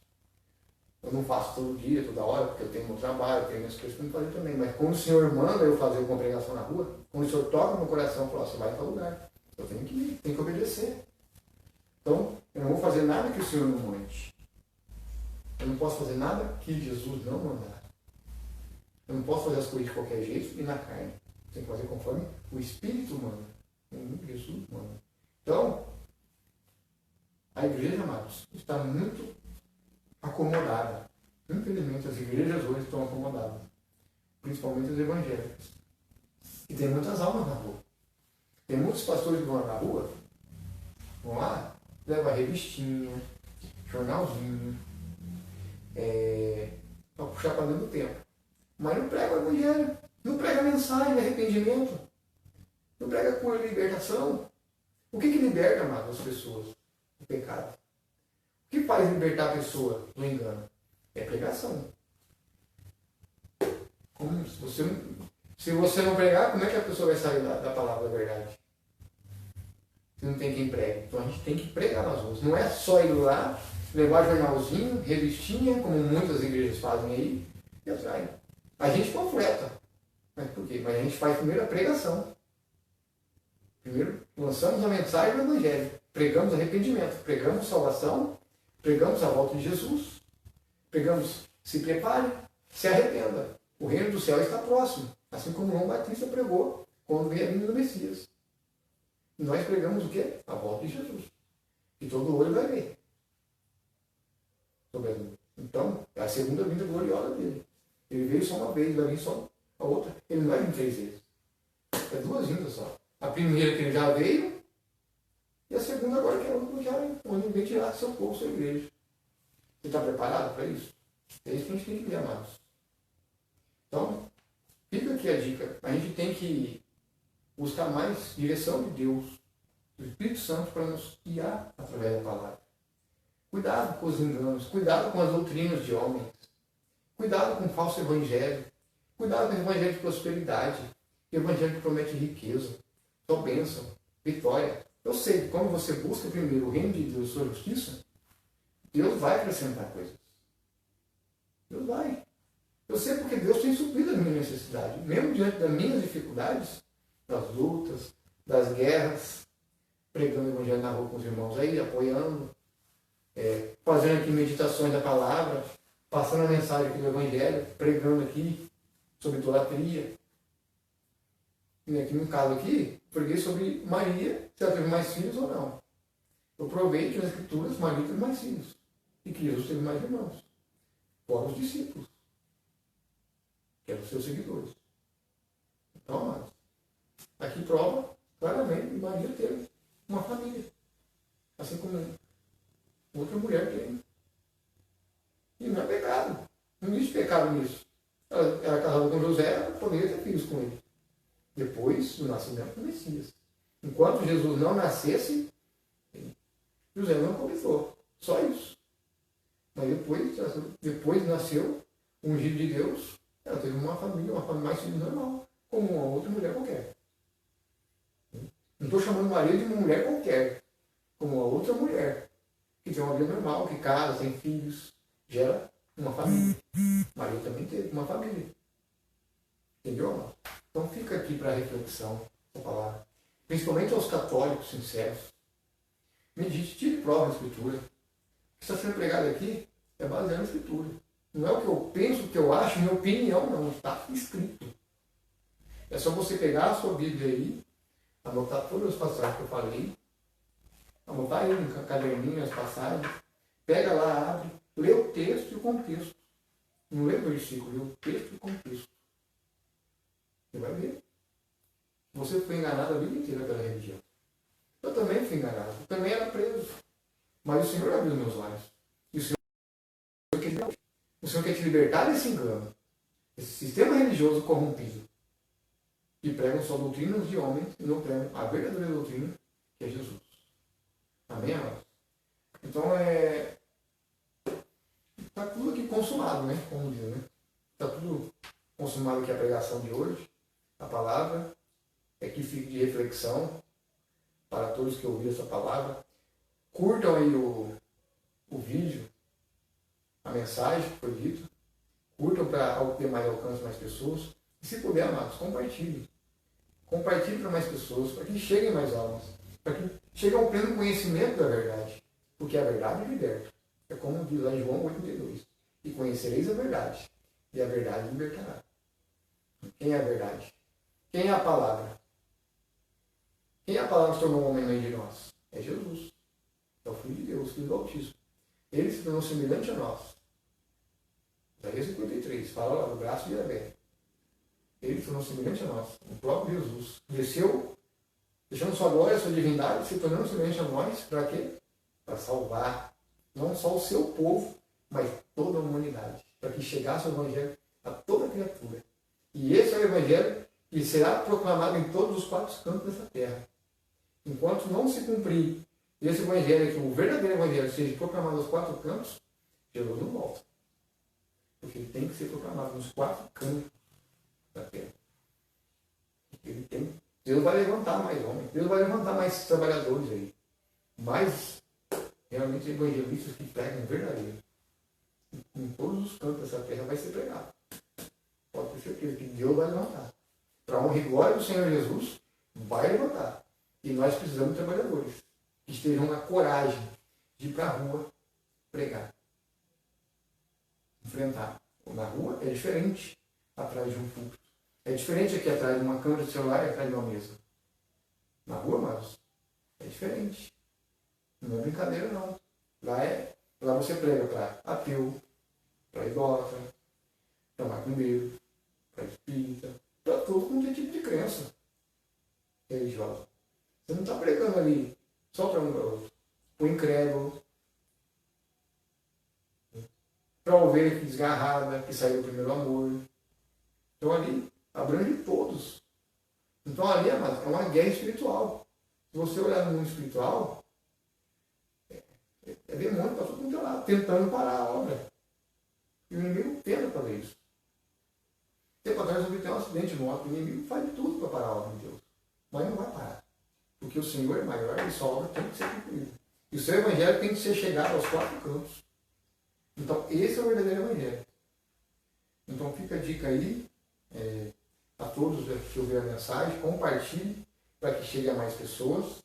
Eu não faço todo dia, toda hora, porque eu tenho meu trabalho, eu tenho minhas coisas que eu fazer também. Mas quando o Senhor manda eu fazer uma pregação na rua, quando o Senhor toca no meu coração e fala, você vai para o lugar. Eu tenho que ir, tenho que obedecer. Então, eu não vou fazer nada que o Senhor não mande. Eu não posso fazer nada que Jesus não mandar. Eu não posso fazer as coisas de qualquer jeito e na carne. Tem que fazer conforme o Espírito manda. Jesus manda. Então, a igreja, amados, está muito acomodada. Infelizmente, as igrejas hoje estão acomodadas. Principalmente as evangélicas. E tem muitas almas na rua. Tem muitos pastores que vão na rua, vão lá, levam revistinha, jornalzinho, para puxar para dentro do templo. Mas não prega o evangelho, não prega mensagem de arrependimento, não prega cura e libertação. O que liberta, amado, as pessoas? O pecado. O que faz libertar a pessoa do engano? É pregação. Como se você não pregar, como é que a pessoa vai sair da palavra da verdade? Se não tem quem pregue. Então a gente tem que pregar nas ruas. Não é só ir lá, levar jornalzinho, revistinha, como muitas igrejas fazem aí, e atrai. A gente panfleta. Mas por quê? Mas a gente faz primeiro a pregação. Primeiro lançamos a mensagem do Evangelho. Pregamos arrependimento, pregamos salvação, pregamos a volta de Jesus, pregamos se prepare, se arrependa. O reino do céu está próximo. Assim como João Batista pregou quando veio a vinda do Messias. E nós pregamos o quê? A volta de Jesus. E todo olho vai ver. Então, é a segunda vinda gloriosa dele. Ele veio só uma vez, vai vir só a outra. Ele não vai vir 3 vezes. É 2 vindas só. A primeira que ele já veio, e a segunda agora que é onde ele vem tirar seu povo, sua igreja. Você está preparado para isso? É isso que a gente tem que ver, amados. Então, fica aqui a dica. A gente tem que buscar mais direção de Deus, do Espírito Santo, para nos guiar através da palavra. Cuidado com os enganos, cuidado com as doutrinas de homens, cuidado com o falso evangelho, cuidado com o evangelho de prosperidade, o evangelho que promete riqueza, só bênção, vitória. Eu sei que quando você busca primeiro o reino de Deus e sua justiça, Deus vai acrescentar coisas. Deus vai. Eu sei porque Deus tem suprido a minha necessidade, mesmo diante das minhas dificuldades, das lutas, das guerras, pregando o evangelho na rua com os irmãos aí, apoiando, fazendo aqui meditações da palavra, passando a mensagem aqui do evangelho, pregando aqui sobre idolatria. E aqui no caso aqui, preguei sobre Maria, se ela teve mais filhos ou não. Eu provei que nas escrituras Maria teve mais filhos e que Jesus teve mais irmãos, fora os discípulos, que é dos seus seguidores. Então, amados, aqui prova claramente que Maria teve uma família, assim como outra mulher tem. E não é pecado. Não existe pecado nisso. Ela era casada com José, ela poderia ter filhos com ele. Depois do nascimento do Messias. Enquanto Jesus não nascesse, José não começou. Só isso. Mas depois nasceu o ungido de Deus, ela teve uma família mais simples normal, como uma outra mulher qualquer. Não estou chamando Maria de uma mulher qualquer, como uma outra mulher, que tem uma vida normal, que casa, tem filhos, gera uma família. Maria também teve uma família. Entendeu? Então fica aqui para reflexão essa palavra. Principalmente aos católicos sinceros. Medite, tire prova na Escritura. O que está sendo pregado aqui é baseado na Escritura. Não é o que eu penso, o que eu acho, minha opinião, não. Está escrito. É só você pegar a sua Bíblia aí, anotar todas as passagens que eu falei, anotar aí no caderninho as passagens, pega lá, abre, lê o texto e o contexto. Não lê o versículo, lê o texto e o contexto. Você vai ver. Você foi enganado a vida inteira pela religião. Eu também fui enganado. Eu também era preso. Mas o Senhor abriu meus olhos. E o Senhor quer te libertar desse engano. Esse sistema religioso corrompido. Que pregam só doutrinas de homens e não pregam a verdadeira doutrina, que é Jesus. Amém, amados? Então está tudo aqui consumado, né? Como diz, né? Está tudo consumado aqui a pregação de hoje. A palavra é que fique de reflexão para todos que ouviram essa palavra. Curtam aí o vídeo, a mensagem que foi dita. Curtam para ter mais alcance, mais pessoas. E se puder, amados, compartilhe. Compartilhe para mais pessoas, para que cheguem mais almas. Para que cheguem ao pleno conhecimento da verdade. Porque a verdade liberta. É como diz lá em João 8,32. E conhecereis a verdade. E a verdade libertará. Quem é a verdade? Quem é a palavra? Quem é a palavra que se tornou um homem meio de nós? É Jesus. É o Filho de Deus, Filho do Altíssimo. Ele se tornou semelhante a nós. Isaías 53, fala lá do braço de Yahvé. Ele se tornou semelhante a nós. O próprio Jesus desceu, deixando sua glória, sua divindade, se tornando semelhante a nós. Para quê? Para salvar não só o seu povo, mas toda a humanidade. Para que chegasse o Evangelho a toda criatura. E esse é o Evangelho que será proclamado em todos os quatro cantos dessa terra. Enquanto não se cumprir esse Evangelho, que o verdadeiro Evangelho seja proclamado aos quatro cantos, Jesus não volta. Porque ele tem que ser proclamado nos quatro cantos da terra. Deus vai levantar mais homens, Deus vai levantar mais trabalhadores aí. Mais realmente evangelistas que pregam verdadeiro. Em todos os cantos dessa terra vai ser pregado. Pode ter certeza que Deus vai levantar. Para a honra e glória do Senhor Jesus, vai levantar. E nós precisamos de trabalhadores que estejam na coragem de ir para a rua pregar. Enfrentar. Na rua é diferente atrás de um púlpito. É diferente aqui atrás de uma câmera de celular e atrás de uma mesa. Na rua, mas é diferente. Não é brincadeira, não. Lá você prega para ateu, para idólatra, para macumbeiro, para espírita, para todo qualquer tipo de crença religiosa. Você não está pregando ali só para um para outro. Para o incrédulo, para a ovelha desgarrada, que saiu do primeiro amor. Então ali abrange todos. Então ali, amado, é uma guerra espiritual. Se você olhar no mundo espiritual, é demônio para todo mundo lá, tentando parar a obra. E o inimigo tenta fazer isso. Tempo atrás eu vi ter um acidente de moto, o inimigo faz de tudo para parar a obra de Deus. Mas não vai parar. Porque o Senhor é maior e sua obra tem que ser cumprida. E o seu evangelho tem que ser chegado aos quatro cantos. Então, esse é o verdadeiro evangelho. Então, fica a dica aí, a todos que ouviram a mensagem, compartilhe para que chegue a mais pessoas.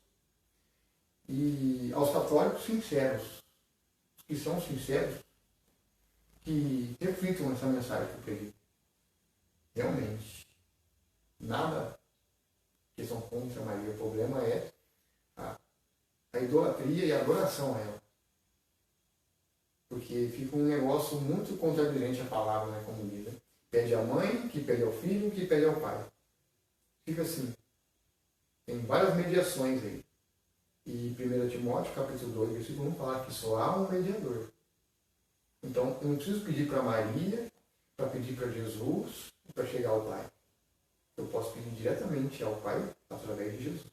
E aos católicos sinceros, que são sinceros, que reflitam essa mensagem que eu preguei. Realmente, nada que são contra Maria. O problema é a idolatria e a adoração a ela. Porque fica um negócio muito contradizente à palavra, né, como diz. pede à mãe, que pede ao filho, que pede ao pai. Fica assim. Tem várias mediações aí. E 1 Timóteo, capítulo 2, versículo 1, fala que só há um mediador. Então, eu não preciso pedir para Maria, para pedir para Jesus, para chegar ao Pai. Eu posso pedir diretamente ao Pai através de Jesus.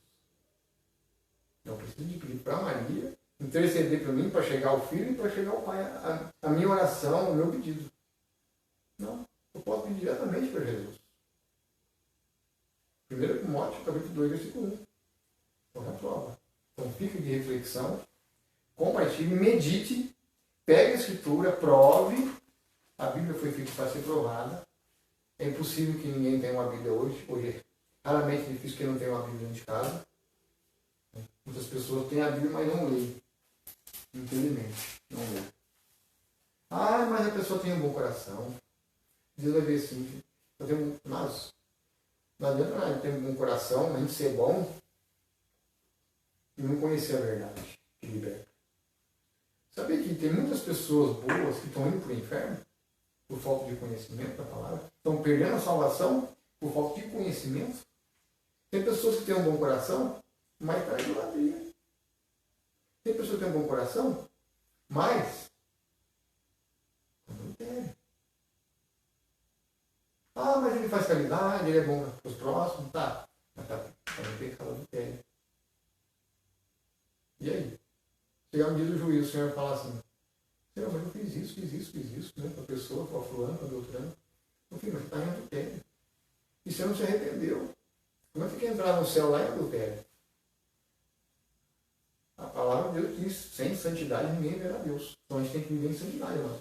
Não preciso de pedir para Maria, interceder para mim, para chegar ao Filho e para chegar ao Pai. A minha oração, o meu pedido. Não, eu posso pedir diretamente para Jesus. 1 Timóteo, capítulo 2, versículo 1. Então, na prova. Então, fica de reflexão, compartilhe, medite, pegue a Escritura, prove. A Bíblia foi feita para ser provada. É impossível que ninguém tenha uma Bíblia hoje. Hoje é raramente difícil que não tenha uma Bíblia dentro de casa. Muitas pessoas têm a Bíblia, mas não leem. Infelizmente, não leem. Ah, mas a pessoa tem um bom coração. Deus vai ver assim. Mas não adianta nada ter um bom coração, a gente ser bom e não conhecer a verdade que liberta. Sabia que tem muitas pessoas boas que estão indo para o inferno por falta de conhecimento da palavra? Estão perdendo a salvação por falta de conhecimento? Tem pessoas que têm um bom coração, mas traz idolatria. Tem pessoas que têm um bom coração, mas adultério. Ah, mas ele faz caridade, ele é bom para os próximos, tá. Mas tá no pecado adultério. E aí? Chegar um dia do juízo, o Senhor fala assim, Senhor, mas eu fiz isso, né? Para a pessoa, para o fulano, para o doutorano. Meu filho, mas você está em adultério. E você não se arrependeu. Como é que quer entrar no céu lá em adultério? A palavra de Deus diz, sem santidade ninguém verá Deus. Então a gente tem que viver em santidade, irmão.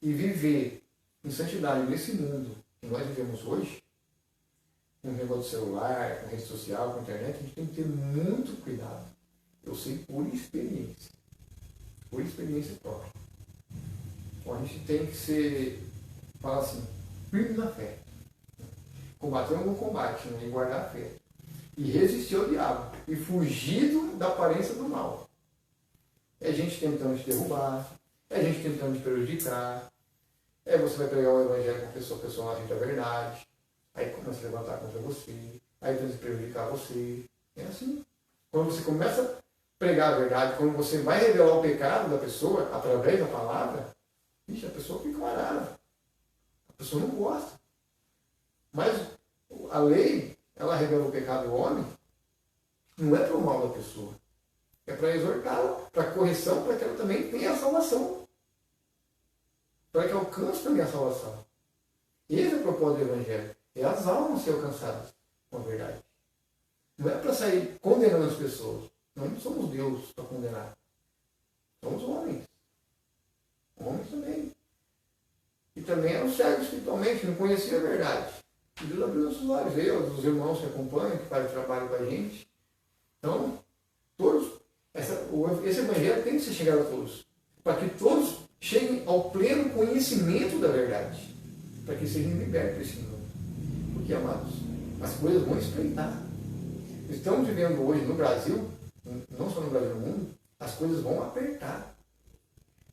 E viver em santidade nesse mundo que nós vivemos hoje, com o negócio do celular, com rede social, com internet, a gente tem que ter muito cuidado. Eu sei por experiência própria. Então a gente tem que ser, fala assim, firme na fé. Combater um bom combate, né? E guardar a fé. E resistir ao diabo. E fugir da aparência do mal. É gente tentando te derrubar. É gente tentando te prejudicar. É você vai pregar o evangelho com a pessoa não aceita a verdade. Aí começa a levantar contra você. Aí tenta prejudicar você. É assim. Quando você começa a pregar a verdade, quando você vai revelar o pecado da pessoa através da palavra, a pessoa fica arada. A pessoa não gosta. Mas a lei, ela revela o pecado do homem, não é para o mal da pessoa. É para exortá-la, para correção, para que ela também tenha a salvação. Para que alcance também a salvação. Esse é o propósito do Evangelho. É as almas ser alcançadas com a verdade. Não é para sair condenando as pessoas. Nós não somos Deus para condenar. Somos homens. Homens também. E também eram cegos espiritualmente, não conheciam a verdade. E Deus abriu nossos olhos. Eu, os irmãos que acompanham, que fazem trabalho com a gente. Então, todos, esse Evangelho tem que ser chegado a todos. Para que todos cheguem ao pleno conhecimento da verdade. Para que sejam libertos desse mundo. Porque, amados, as coisas vão espreitar. Estamos vivendo hoje no Brasil, não só no Brasil, no mundo, as coisas vão apertar.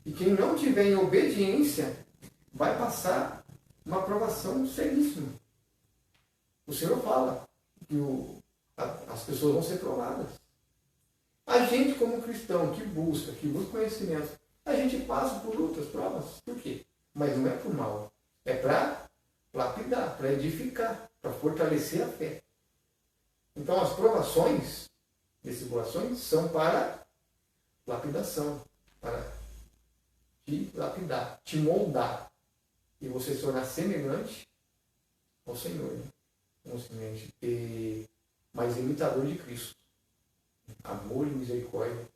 E quem não tiver em obediência vai passar uma provação seríssima. O Senhor fala que as pessoas vão ser provadas. A gente, como cristão, que busca conhecimento, a gente passa por lutas, provas. Por quê? Mas não é por mal. É para lapidar, para edificar, para fortalecer a fé. Então, as provações e tribulações são para lapidação, para te lapidar, te moldar, e você se tornar semelhante ao Senhor. Né? Como semelhante, mais imitador de Cristo. Amor e misericórdia,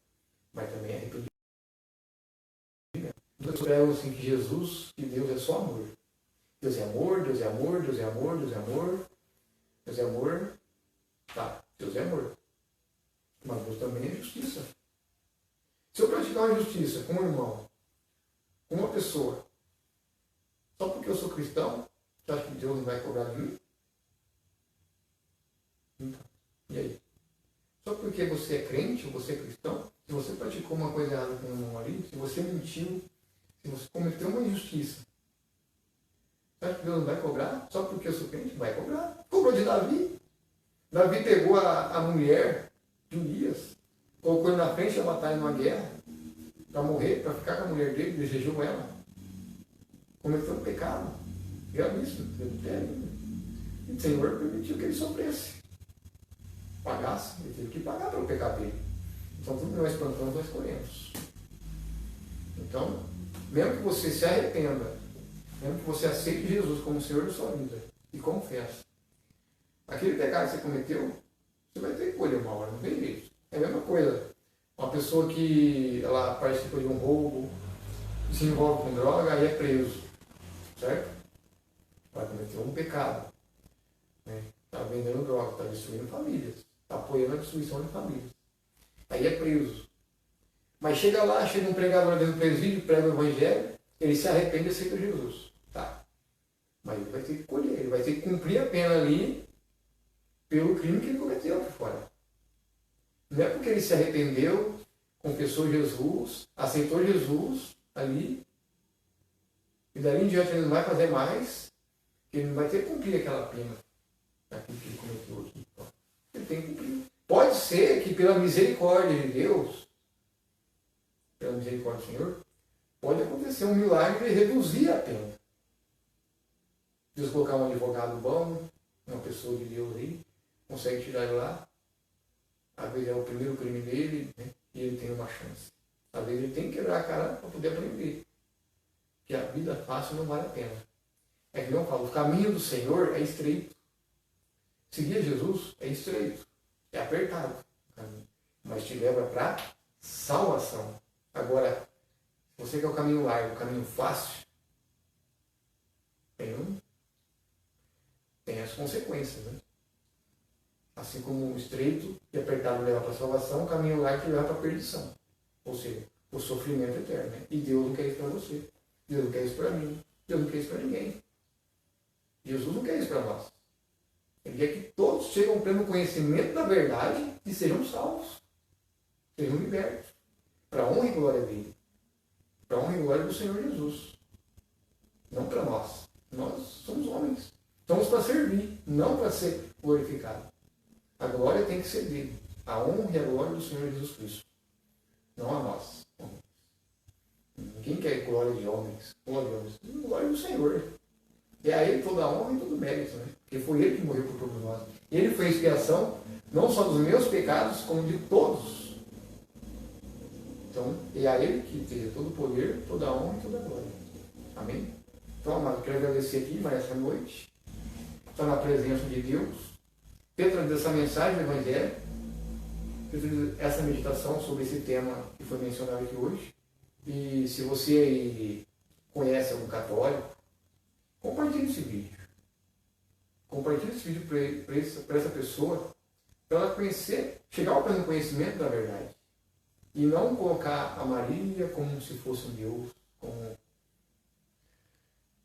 mas também arrependimento. Nós esperamos assim, que Jesus, que Deus é só amor. Deus é amor, Deus é amor, Deus é amor, Deus é amor. Deus é amor. Tá, Deus é amor. Mas Deus também é justiça. Se eu praticar uma injustiça com um irmão, com uma pessoa, só porque eu sou cristão, você acha que Deus não vai cobrar de mim? Então, e aí? Só porque você é crente, ou você é cristão, se você praticou uma coisa errada com um irmão ali, se você mentiu, se você cometeu uma injustiça, Acha que Deus não vai cobrar? Só porque eu sou crente? Vai cobrar. Cobrou de Davi. Davi pegou a mulher de Urias, colocou ele na frente da batalha numa guerra, para morrer, para ficar com a mulher dele, desejou ela. Cometeu um pecado. Gravíssimo, adultério. E o Senhor permitiu que ele sofresse. Pagasse, ele teve que pagar pelo pecado dele. Então tudo que nós plantamos, nós colhemos. Então, mesmo que você se arrependa, mesmo que você aceite Jesus como Senhor da sua vida e confesse, aquele pecado que você cometeu, você vai ter que colher uma hora, não tem jeito. É a mesma coisa. Uma pessoa que ela participa de um roubo, se envolve com droga, aí é preso. Certo? Ela cometeu um pecado. Está vendendo droga, está destruindo famílias, está apoiando a destruição de famílias. Aí é preso. Mas chega lá, chega um pregador dentro do presídio, prega o evangelho, ele se arrepende e aceita Jesus. Tá. Mas ele vai ter que colher, ele vai ter que cumprir a pena ali pelo crime que ele cometeu por fora. Não é porque ele se arrependeu, confessou Jesus, aceitou Jesus ali, e dali em diante ele não vai fazer mais, que ele não vai ter que cumprir aquela pena daquilo que ele cometeu aqui. Ele tem que cumprir. Pode ser que pela misericórdia de Deus, pela misericórdia do Senhor, pode acontecer um milagre de reduzir a pena. Deus colocar um advogado bom, uma pessoa de Deus aí, consegue tirar ele lá. Às vezes é o primeiro crime dele, né? E ele tem uma chance. Às vezes ele tem que quebrar a cara para poder aprender. Que a vida fácil não vale a pena. É que não falo, o caminho do Senhor é estreito. Seguir Jesus é estreito, é apertado. Mas te leva para salvação. Agora, se você quer o caminho largo, o caminho fácil, tem as consequências, né? Assim como o estreito e apertado leva para a salvação, o caminho largo te leva para a perdição. Ou seja, o sofrimento eterno. Né? E Deus não quer isso para você. Deus não quer isso para mim. Deus não quer isso para ninguém. Jesus não quer isso para nós. Ele quer que todos cheguem ao pleno conhecimento da verdade e sejam salvos. Sejam libertos. Para a honra e glória dele. Para a honra e glória do Senhor Jesus. Não para nós. Nós somos homens. Estamos para servir, não para ser glorificado. A glória tem que ser dele. A honra e a glória do Senhor Jesus Cristo. Não a nós. Ninguém quer glória de homens. Glória do Senhor. E a ele toda a honra e todo o mérito. Né? Porque foi ele que morreu por todos nós. Ele foi a expiação não só dos meus pecados, como de todos. Então, é a ele que tem todo o poder, toda a honra e toda a glória. Amém? Então, amado, quero agradecer aqui mais essa noite. Estar na presença de Deus. Ter trazido essa mensagem do Evangelho. Ter trazido essa meditação sobre esse tema que foi mencionado aqui hoje. E se você conhece algum católico, compartilhe esse vídeo. Compartilhe esse vídeo para essa pessoa, para ela conhecer, chegar ao pleno conhecimento da verdade. E não colocar a Maria como se fosse um Deus, como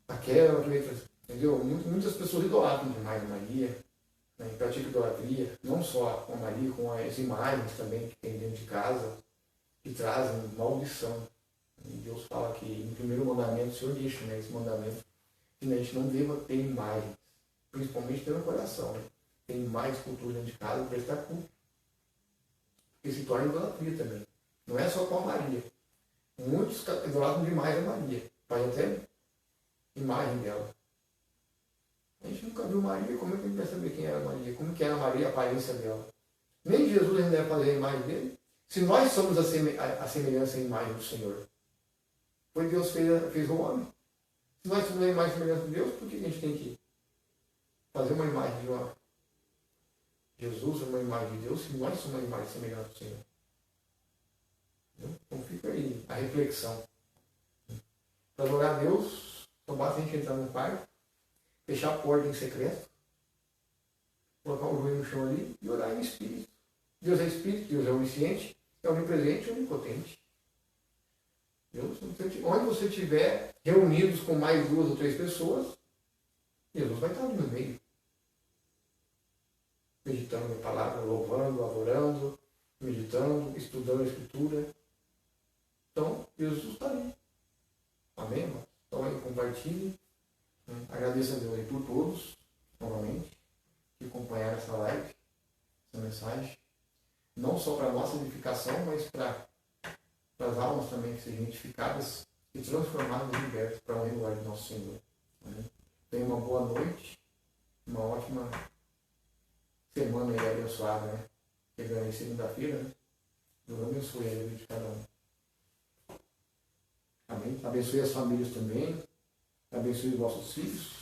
aquela letra, entendeu? Muitas pessoas idolatram demais a Maria, né? Praticam idolatria, não só com a Maria, com as imagens também que tem dentro de casa, que trazem maldição. E Deus fala que no primeiro mandamento, o Senhor deixa, né, esse mandamento, que a gente não deva ter imagens, principalmente ter no coração. Né? Tem mais cultura dentro de casa, prestar culto. Porque se torna idolatria também. Não é só com a Maria. Muitos idolatram demais a Maria. Faz até imagem dela. A gente nunca viu Maria, como é que a gente vai saber quem era Maria? Como que era Maria, a aparência dela? Nem Jesus ainda deve fazer a imagem dele. Se nós somos a semelhança e a imagem do Senhor, foi Deus fez o homem. Se nós somos a imagem e semelhança de Deus, por que a gente tem que fazer uma imagem de uma Jesus, uma imagem de Deus, se nós somos uma imagem e semelhança do Senhor? Então fica aí a reflexão. Para adorar a Deus, só basta a gente entrar no quarto, fechar a porta em secreto, colocar o joelho no chão ali e orar em espírito. Deus é espírito, Deus é onisciente, é onipresente e onipotente. Deus, onde você estiver reunidos com mais 2 ou 3 pessoas, Jesus vai estar ali no meio. Meditando a palavra, louvando, adorando, meditando, estudando a Escritura. Então, Jesus está ali. Amém, irmão? Então aí compartilhe. Agradeço a Deus aí por todos, novamente, que acompanharam essa live, essa mensagem. Não só para a nossa edificação, mas para as almas também que sejam edificadas e transformadas em libertas para a honra e glória do nosso Senhor. Tenha uma boa noite, uma ótima semana aí abençoada, né? Chegando em segunda-feira, né? Deus abençoe a vida de cada um. Amém? Abençoe as famílias também. Abençoe os vossos filhos.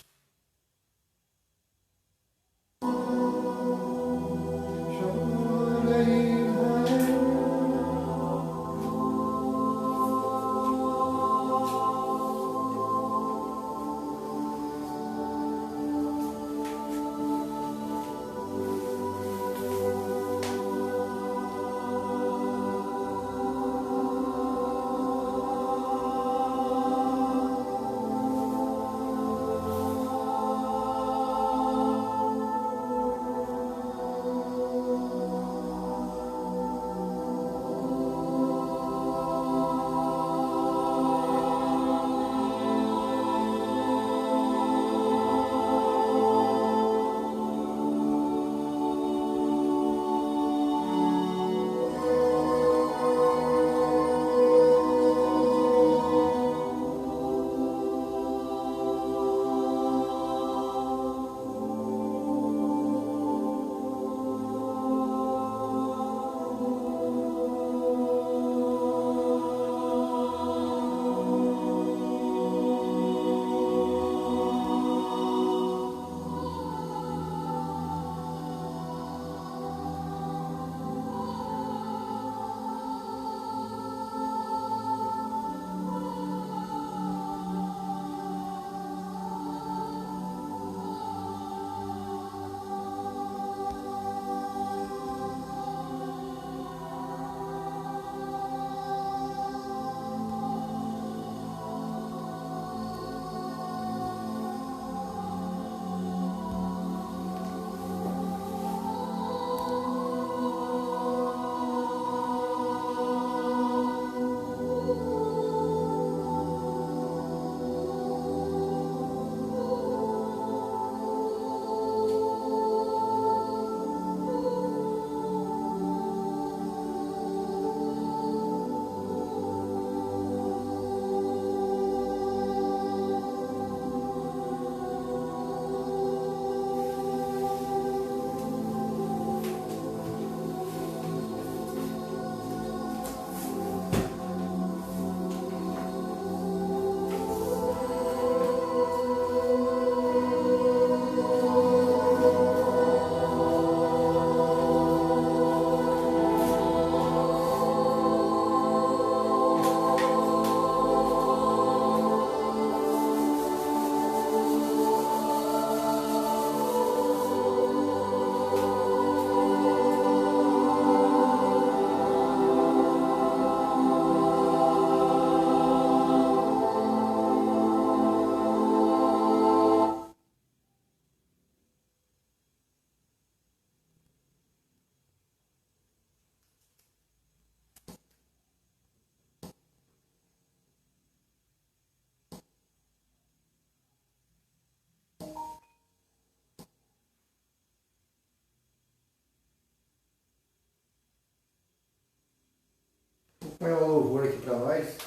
Põe um louvor aqui para nós.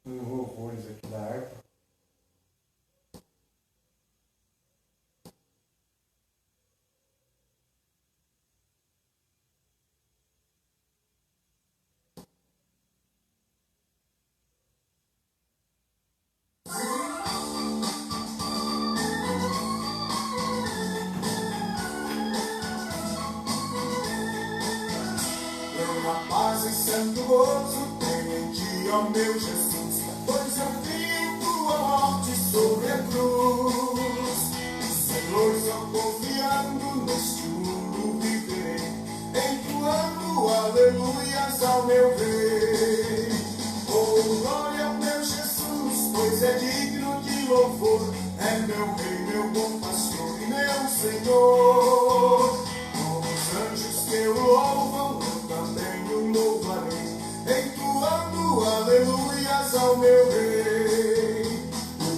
Louvores aqui da harpa. Paz e santo gozo tenho em ti, ó meu Jesus, pois eu vi tua morte sobre a cruz. Senhor, só confiando neste mundo viverei, entoando aleluias ao meu Rei. Oh, glória ao meu Jesus, pois é digno de louvor, é meu Rei, meu bom pastor e meu Senhor. Os anjos que o louvam, também o louvarei, entoando aleluias ao meu Rei. O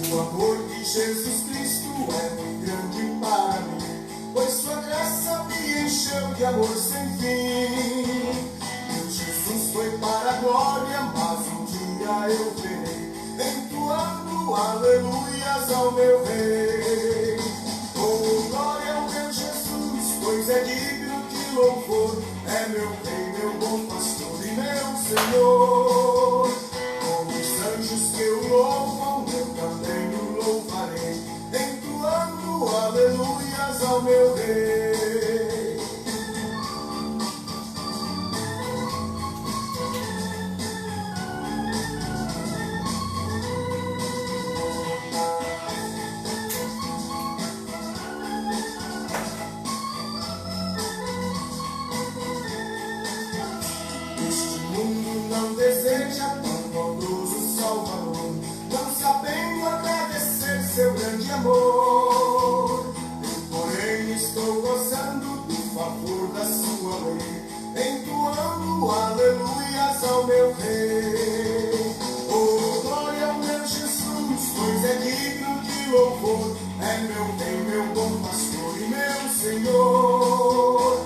dia eu verei, entoando aleluias ao meu Rei. Oh, glória ao meu Jesus, pois é digno de louvor, é meu Rei, meu bom pastor e meu Senhor. Com os anjos que o louvam, eu também o louvarei, entoando aleluias ao meu Rei. Este mundo não deseja tão bondoso Salvador, não sabendo agradecer seu grande amor. Eu, porém, estou gozando do favor da sua lei, entoando aleluias ao meu Rei. Oh, glória ao meu Jesus, pois é digno de louvor, é meu Rei, meu bom pastor e meu Senhor.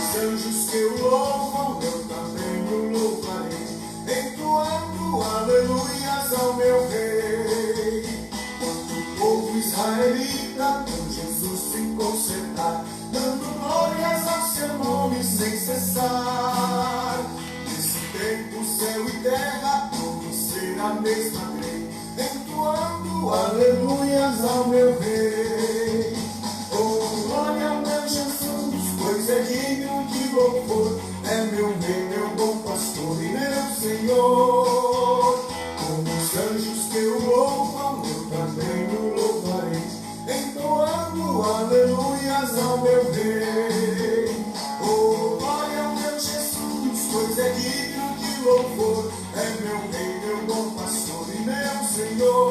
Os anjos que o louvam, eu também o louvarei, entoando aleluias ao meu Rei. Quando o povo israelita com Jesus se consertar, dando glórias ao seu nome sem cessar. Nesse tempo, céu e terra vão ser a mesma lei, entoando aleluias ao meu Rei. Oh, glória ao meu Jesus, pois é digno de louvor, é meu Rei, meu bom pastor e meu Senhor. Com os anjos que o louvam, eu também o louvarei, entoando aleluias ao meu Rei. Oh, glória ao meu Jesus, pois é digno de louvor, é meu Rei, meu bom pastor e meu Senhor.